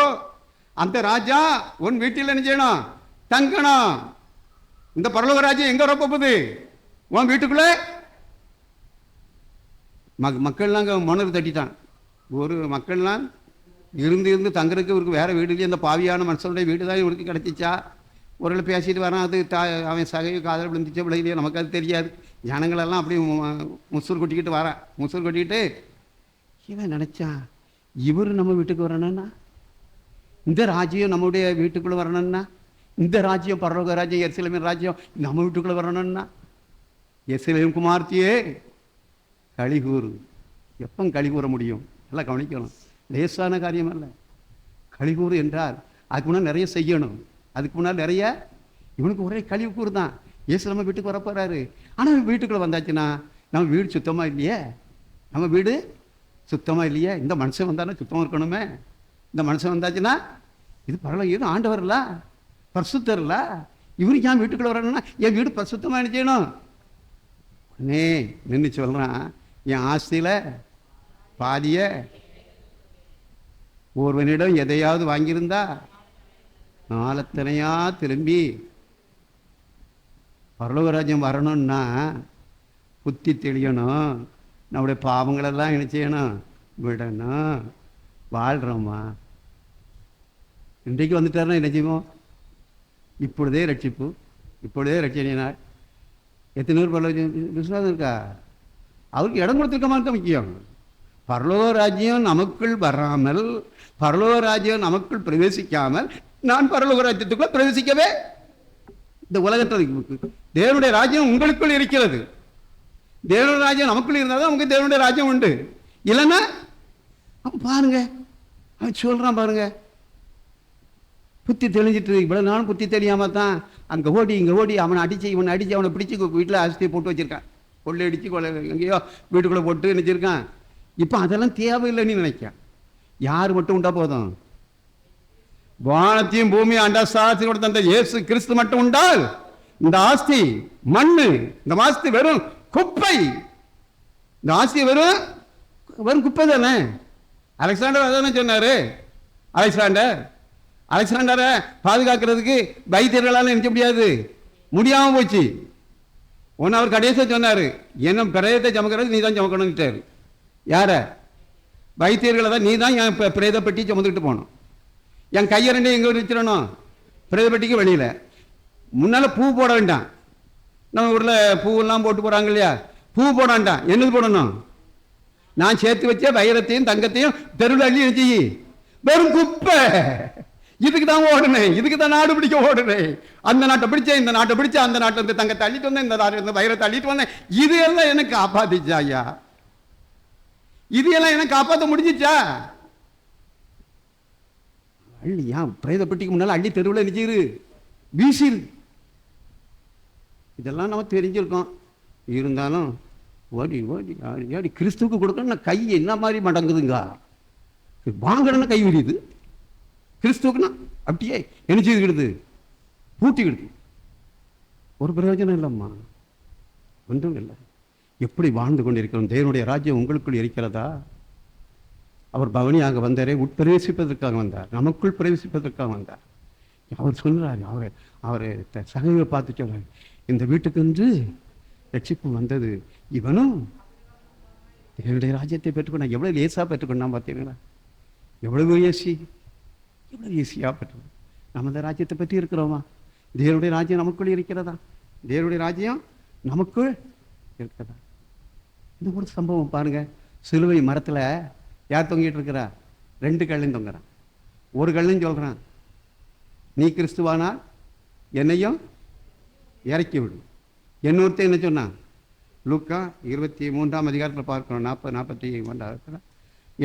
அந்த ராஜா உன் வீட்டில் என்ன செய்யணும்? தங்கணும். இந்த பரலோக ராஜ்யம் எங்கே வரப்போகுது? உன் வீட்டுக்குள்ளே. மக்கள்லாம் அங்கே மணல் தட்டிட்டான். ஒரு மக்கள்லாம் இருந்து தங்குறதுக்கு இவருக்கு வேறு வீடு இல்லையா? அந்த பாவியான மனுஷனுடைய வீடு தான் இவருக்கு கிடச்சிச்சா? ஒரு பேசிட்டு வரான், அது அவன் சகை காதல் விழுந்துச்சா விளையிலையோ நமக்கு அது தெரியாது. ஜனங்களெல்லாம் அப்படி முசூர் கொட்டிக்கிட்டு வரான். முசூர் கொட்டிக்கிட்டு இவன் நினச்சான், இவர் நம்ம வீட்டுக்கு வரணும்னா, இந்த ராஜ்யம் நம்முடைய வீட்டுக்குள்ளே வரணும்னா, இந்த ராஜ்யம் பரலோக ராஜ்யம் எருசலேமின் ராஜ்யம் நம்ம வீட்டுக்குள்ளே வரணும்னா, எருசலேம் குமார்த்தியே களிகூறு. எப்போ களிகூற முடியும்? நல்லா கவனிக்கணும். லேசான காரியம் அல்ல களிகூறு என்றால். அதுக்கு முன்னால் நிறைய செய்யணும். அதுக்கு முன்னால் நிறைய. இவனுக்கு ஒரே களிகூறு தான். இயேசு நம்ம வீட்டுக்கு வரப்போறாரு. ஆனால் வீட்டுக்குள்ளே வந்தாச்சுன்னா நம்ம வீடு சுத்தமாக இல்லையே, நம்ம வீடு சுத்தமாக இல்லையே. இந்த மனுஷன் வந்தானே சுத்தமாக இருக்கணுமே. இந்த மனுஷன் வந்தாச்சுன்னா இது பரவாயில்ல, இது ஆண்டவர்ல, பரிசுத்தர்ல, இவருக்கு ஏன் வீட்டுக்குள்ளே வரணும்னா என் வீடு பரிசுத்தமாக என்ன செய்யணும்? உடனே நின்று சொல்கிறான், என் ஆஸ்தியில் பாதிய ஒருவனிடம் எதையாவது வாங்கியிருந்தா நாளத்தனையா திரும்பி பரலோகராஜ்யம் வரணும்னா புத்தி தெளியணும், நம்முடைய பாவங்களெல்லாம் என்ன செய்யணும்? விடணும். வாழ்கிறோமா? இன்றைக்கு வந்துட்டாருன்னா என்ன செய்வோம்? இப்பொழுதே ரட்சிப்பு, இப்பொழுதே ரட்சணினார். எத்தனை பேர் பரலோக விசுவாசம் இருக்கா? அவருக்கு இடம் கொடுத்துருக்க மாதிரி முக்கியம். பரலோக ராஜ்யம் நமக்குள் வராமல், பரலோக ராஜ்யம் நமக்குள் பிரவேசிக்காமல் நான் பரலோக ராஜ்யத்துக்குள்ள பிரவேசிக்கவே. இந்த உலகத்தில் தேவனுடைய ராஜ்யம் உங்களுக்குள் இருக்கிறது. தேவனுடைய ராஜ்யம் நமக்குள் இருந்தால் தான் உங்களுக்கு தேவனுடைய ராஜ்யம் உண்டு. இல்லைன்னா அப்போ பாருங்க அவன் சொல்கிறான் பாருங்க, புத்தி தெளிஞ்சிட்டு இவ்வளோ நாளும் புத்தி தெரியாமல் தான் அங்கே ஓடி இங்கே ஓடி அவனை அடித்து இவனை அடித்து அவனை பிடிச்சி வீட்டில் அரிசியை போட்டு வச்சுருக்கான், கொள்ளை அடித்து எங்கேயோ வீட்டுக்குள்ளே போட்டு நினச்சிருக்கான். இப்போ அதெல்லாம் தேவையில்லைன்னு நினைக்கான். யார் மட்டும் உண்டா போதும்? வானத்தையும் பூமியும் அண்டாஸ்தி கொடுத்த அந்த இயேசு கிறிஸ்து மட்டும் உண்டால் இந்த ஆஸ்தி மண்ணு, இந்த ஆஸ்தி வெறும் குப்பை, இந்த ஆஸ்தி வெறும் குப்பை தானே. அலெக்சாண்டர் அதானே சொன்னாரு. அலெக்சாண்டரை பாதுகாக்கிறதுக்கு வைத்தியர்களால் நினைக்க முடியாமல் போச்சு. ஒன்று அவர் கடைசியாக சொன்னார், என்ன பிரேதத்தை சமக்கிறது நீ தான் சமக்கணும்ட்டாரு. யார? வைத்தியர்களை தான். நீ தான் என் பிரேத பெட்டி சுமந்துக்கிட்டு போகணும், என் கையை ரெண்டு எங்கே வச்சிடணும், பிரேத பெட்டிக்கு வெளியில். முன்னால் பூ போட வேண்டாம், நம்ம ஊரில் பூவெல்லாம் போட்டு போகிறாங்க இல்லையா, பூ போட வேண்டாம். என்னது போடணும்? நான் சேர்த்து வச்ச வைரத்தையும் தங்கத்தையும் தெருவில் அள்ளி வச்சு வெறும் குப்பை. இதுக்கு தான் ஓடுனேன், இதுக்கு தான் நாடு பிடிக்க ஓடுனேன். அந்த நாட்டை பிடிச்சேன், இந்த நாட்டை பிடிச்சேன், அந்த நாட்டை வந்து தங்கத்தை அள்ளிட்டு வந்தேன், இந்த நாட்டு வைரத்தை அள்ளிட்டு வந்தேன். இது எல்லாம் எனக்கு காப்பாத்திச்சா ஐயா? இது எல்லாம் எனக்கு காப்பாற்ற முடிஞ்சிச்சா? அள்ளியா பிரேத பெட்டிக்கு முன்னால் அள்ளி தெருவில் நினைச்சிரு வீசிரு. இதெல்லாம் நம்ம தெரிஞ்சிருக்கோம். இருந்தாலும் ஓடி ஓடி ஆடி கிறிஸ்துவுக்கு கொடுக்கணும். கை என்ன மாதிரி மடங்குதுங்க, வாங்கணும்னா கை விரியுது. கிறிஸ்துவுக்குன்னா அப்படியே என்ன செய்துக்கிடுது, பூட்டிக்கிடுது. ஒரு பிரயோஜனம் இல்லைம்மா, ஒன்றும் இல்லை. எப்படி வாழ்ந்து கொண்டிருக்கிறோம்? தேவனுடைய ராஜ்யம் உங்களுக்குள் இருக்கிறதா? அவர் பவனியாக வந்தாரே, உட்பிரவேசிப்பதற்காக வந்தார், நமக்குள் பிரவேசிப்பதற்காக வந்தார். அவர் சொல்கிறார், அவர் சகையை பார்த்து சொல்றாரு, இந்த வீட்டுக்கு என்று ரட்சிப்பு வந்தது, இவனும் தேவனுடைய ராஜ்யத்தை பெற்றுக்கொண்டான். எவ்வளோ லேசாக பெற்றுக்கொண்டான் பார்த்தீங்களா? எவ்வளவு ஈஸியாக பெற்றுக்கணும். நம்ம இந்த ராஜ்யத்தை பற்றி இருக்கிறோமா? தேவனுடைய ராஜ்யம் நமக்குள் இருக்கிறதா? தேவனுடைய ராஜ்யம் நமக்குள் இருக்கிறதா? இந்த ஒரு சம்பவம் பாருங்க. சிலுவை மரத்தில் யார் தொங்கிட்டு இருக்கிறா? 2 கல்லையும் தொங்குறான். ஒரு கல்லையும் சொல்கிறான், நீ கிறிஸ்துவானா என்னையும் இறக்கி விடும். இன்னொருத்தர் என்ன சொன்னான்? லூக்கா 23ஆம் அதிகாரத்தில் பார்க்கணும், 40-41.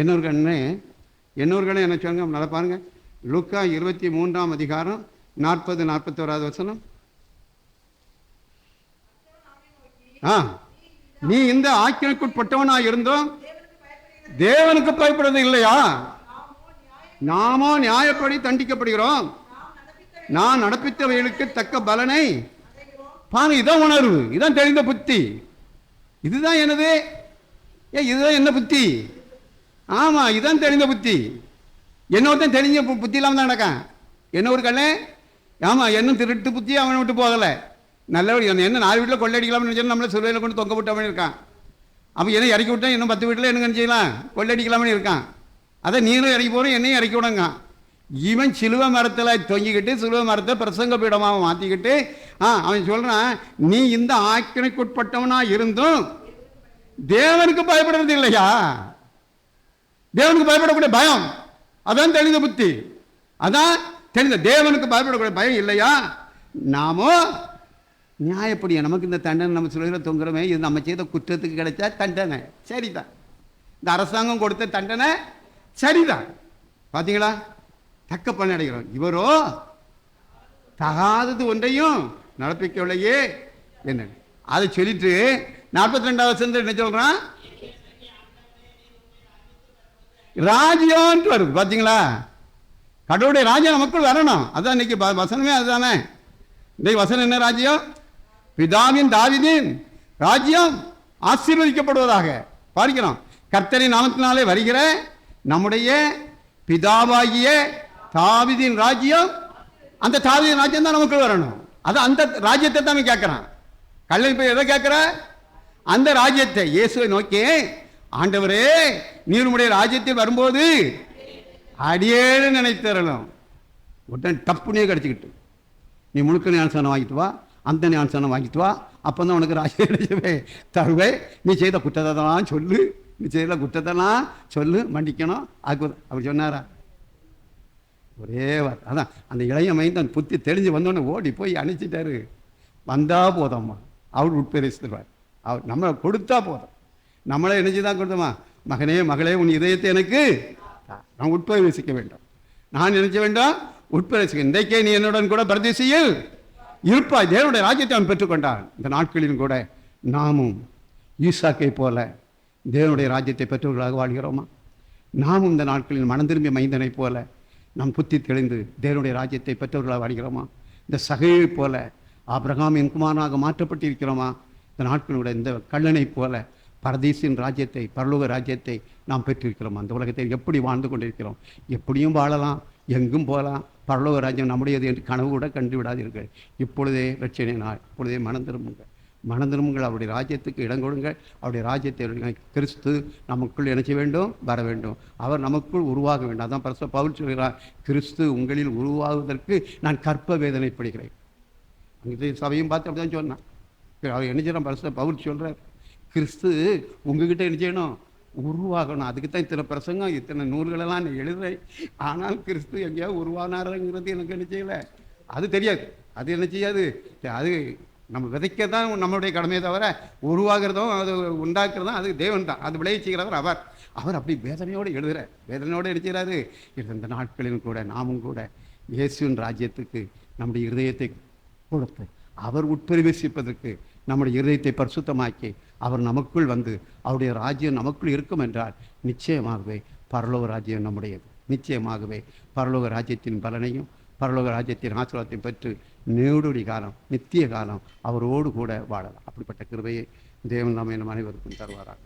இன்னொரு கண்ணு என்ன சொன்னாங்க நல்லா பாருங்க. லூக்கா 23ஆம் அதிகாரம் 40-41 வசனம். நீ இந்த ஆக்கினைக்குட்பட்டவனா இருந்தோம் தேவனுக்கு பயப்படுறது இல்லையா? நாமோ நியாயப்படி தண்டிக்கப்படுகிறோம், நான் நடப்பித்தவைகளுக்கு தக்க பலனை பாருங்க. இதான் உணர்வு, இதான் தெரிந்த புத்தி. இதுதான் என்னது? இதுதான் என்ன புத்தி? ஆமா, இதுதான் தெரிந்த புத்தி. என்னொருத்தன் தெரிஞ்ச புத்தி இல்லாமல் தான் நடக்கான். என்ன ஒரு கண்ணே, ஆமா, என்ன திருட்டு புத்தி அவனை விட்டு போகலை. நல்லபடி என்ன 4 வீட்டில் கொள்ளடிக்கலாம்னு நினச்சாலும் நம்மளை சிலுவையில் கொண்டு தொங்க விட்டாமல் இருக்கான். அப்போ என்ன இறக்கி விட்டா இன்னும் 10 வீட்டில் என்ன செய்யலாம், கொள்ளடிக்கலாம்னு இருக்கான். அதை நீரும் இறக்கி போகிறோம், என்னையும் இறக்கி விடுங்க. இவன் சிலுவை மரத்தில் தொங்கிக்கிட்டு சிலுவை மரத்தை பிரசங்க பீடமாக மாற்றிக்கிட்டு அவன் சொல்கிறான், நீ இந்த ஆக்கினைக்குட்பட்டவனா இருந்தும் தேவனுக்கு பயப்படுறது இல்லையா? தேவனுக்கு பயப்படக்கூடிய பயம், அதான் தெரிந்த புத்தி, அதான் தெரிந்த. தேவனுக்கு பயப்படக்கூடிய பயம் இல்லையா? நாமோ நியாயப்படியா நமக்கு இந்த தண்டனை நம்ம சிலுவையில் தொங்குறோமே, இது நம்ம செய்த குற்றத்துக்கு கிடைச்சா தண்டனை சரிதான். இந்த அரசாங்கம் கொடுத்த தண்டனை சரிதான். பார்த்தீங்களா, தக்க பலன் அடைகிறோம். இவரோ தகாதது ஒன்றையும் நடப்பிக்கவில்லையே என்ன. அதை சொல்லிட்டு 42வது வசனத்தில் என்ன சொல்றான்? ராஜ்யம் வருது. பார்த்தீங்களா, கடவுளுடைய ராஜ்யம் நமக்குள் வரணும். அதான் இன்னைக்கு வசனமே அதுதானே. இந்த வசனம் என்ன? ராஜ்யம், பிதாவின் தாவீதின் ராஜ்யம் ஆசீர்வதிக்கப்படுவதாக பார்க்கிறோம். கர்த்தரின் நாமத்தினாலே வருகிற நம்முடைய பிதாவாகிய தாவீதின் ராஜ்யம், அந்த தாவீதின் ராஜ்யம் தான் நமக்கு வரணும். அது அந்த ராஜ்யத்தை தான் கேட்கிறான். கல்லன் போய் எதை கேட்கிற? அந்த ராஜ்யத்தை. இயேசுவை நோக்கி, ஆண்டவரே நீர் உம்முடைய ராஜ்யத்தில் வரும்போது அடியேன்னு நினைத்தரணும். உடனே டப்புனே கிடச்சிக்கிட்டு, நீ முழுக்க ஞானஸ்தானம் வாங்கிட்டு வா, அந்த ஞானஸ்தானம் வாங்கிட்டு வா, அப்போ தான் உனக்கு ராஜ்யமே தருவே. நீ செய்த குற்றத்தெல்லாம் சொல்லு, நீ செய்த குற்றத்தெல்லாம் சொல்லு, மன்னிக்கணும். அதுக்கு அவர் சொன்னாரா? ஒரே வார்த்தை. அதான் அந்த இளைய மைந்தன் புத்தி தெரிஞ்சு வந்தோடனே ஓடி போய் அணைச்சிட்டாரு. வந்தா போதம்மா, அவர் உட்பிரவேசித்துவார். அவர் நம்மளை கொடுத்தா போதும். நம்மளை நினைச்சு தான் கொடுத்தோமா, மகனே மகளே உன் இதயத்தை எனக்கு நான் உட்பிரவேசிக்க வேண்டும். நான் நினைச்ச வேண்டாம் உட்பிரவேசிக்க. இன்றைக்கே நீ என்னுடன் கூட பரதேசியில் இருப்பாய். தேவனுடைய ராஜ்யத்தை அவன் பெற்றுக்கொண்டான். இந்த நாட்களிலும் கூட நாமும் ஈசாக்கை போல தேவனுடைய ராஜ்யத்தை பெற்றவர்களாக வாழ்கிறோமா? நாமும் இந்த நாட்களில் மனம் திரும்பிய மைந்தனை போல நாம் புத்தி தெளிந்து தேவனுடைய ராஜ்யத்தை பெற்றவர்களாக வாழ்கிறோமா? இந்த சகையை போல ஆபிரகாமின் குமாரனாக மாற்றப்பட்டிருக்கிறோமா? இந்த நாட்களுடைய இந்த கள்ளனை போல பரதீசின் ராஜ்யத்தை, பரலோக ராஜ்யத்தை நாம் பெற்றிருக்கிறோம். அந்த உலகத்தை எப்படி வாழ்ந்து கொண்டிருக்கிறோம்? எப்படியும் வாழலாம், எங்கும் போகலாம், பரலோக ராஜ்யம் நம்முடையது என்று கனவு கூட கண்டு விடாதீர்கள். இப்பொழுதே ரட்சணை நாள், இப்பொழுதே மனம் திரும்புங்கள், மனம் திரும்புங்கள். அவருடைய ராஜ்யத்துக்கு இடம் கொடுங்கள். அவருடைய ராஜ்யத்தை கிறிஸ்து நமக்குள் என்ன செய்ய வேண்டும்? வர வேண்டும். அவர் நமக்குள் உருவாக வேண்டும். அதான் பரிசுத்த பவுல் சொல்கிறார், கிறிஸ்து உங்களில் உருவாகுவதற்கு நான் கற்ப வேதனைப்படுகிறேன். அங்கே சபையும் பார்த்து அப்படி தான் சொன்னான். அவர் என்ன செய்யறான்? பரிசுத்த பவுல் சொல்கிறார், கிறிஸ்து உங்ககிட்ட என்ன செய்யணும்? உருவாகணும். அதுக்கு தான் இத்தனை பிரசங்கம், இத்தனை நூல்களெல்லாம் நான் எழுதுறேன். ஆனால் கிறிஸ்து எங்கேயாவது உருவானாருங்கிறது எனக்கு என்ன செய்யலை, அது தெரியாது. அது என்ன செய்யாது, அது நம்ம விதைக்க தான் நம்மளுடைய கடமையை தவிர உருவாகிறதும் அது உண்டாக்குறதும் அது தேவன் தான். அது விளைவிச்சுக்கிறவர் அவர். அவர் அப்படி வேதனையோடு எழுதுகிறார். வேதனையோடு எழுதுகிறாரு. இந்த நாட்களிலும் கூட நாமும் கூட இயேசுவின் ராஜ்யத்துக்கு நம்முடைய இருதயத்தை கொடுத்து அவர் உட்பிரவேசிப்பதற்கு நம்முடைய இருதயத்தை பரிசுத்தமாக்கி அவர் நமக்குள் வந்து அவருடைய ராஜ்யம் நமக்குள் இருக்கும் என்றால் நிச்சயமாகவே பரலோக ராஜ்யம் நம்முடையது. நிச்சயமாகவே பரலோக ராஜ்யத்தின் பலனையும் பரலோக ராஜ்யத்தின் ஆசீர்வாதத்தையும் பெற்று நீடுடி காலம், நித்திய காலம் அவரோடு கூட வாழலாம். அப்படிப்பட்ட கிருபையை தேவன் நாம் நம் அனைவருக்கும் தருவாராக.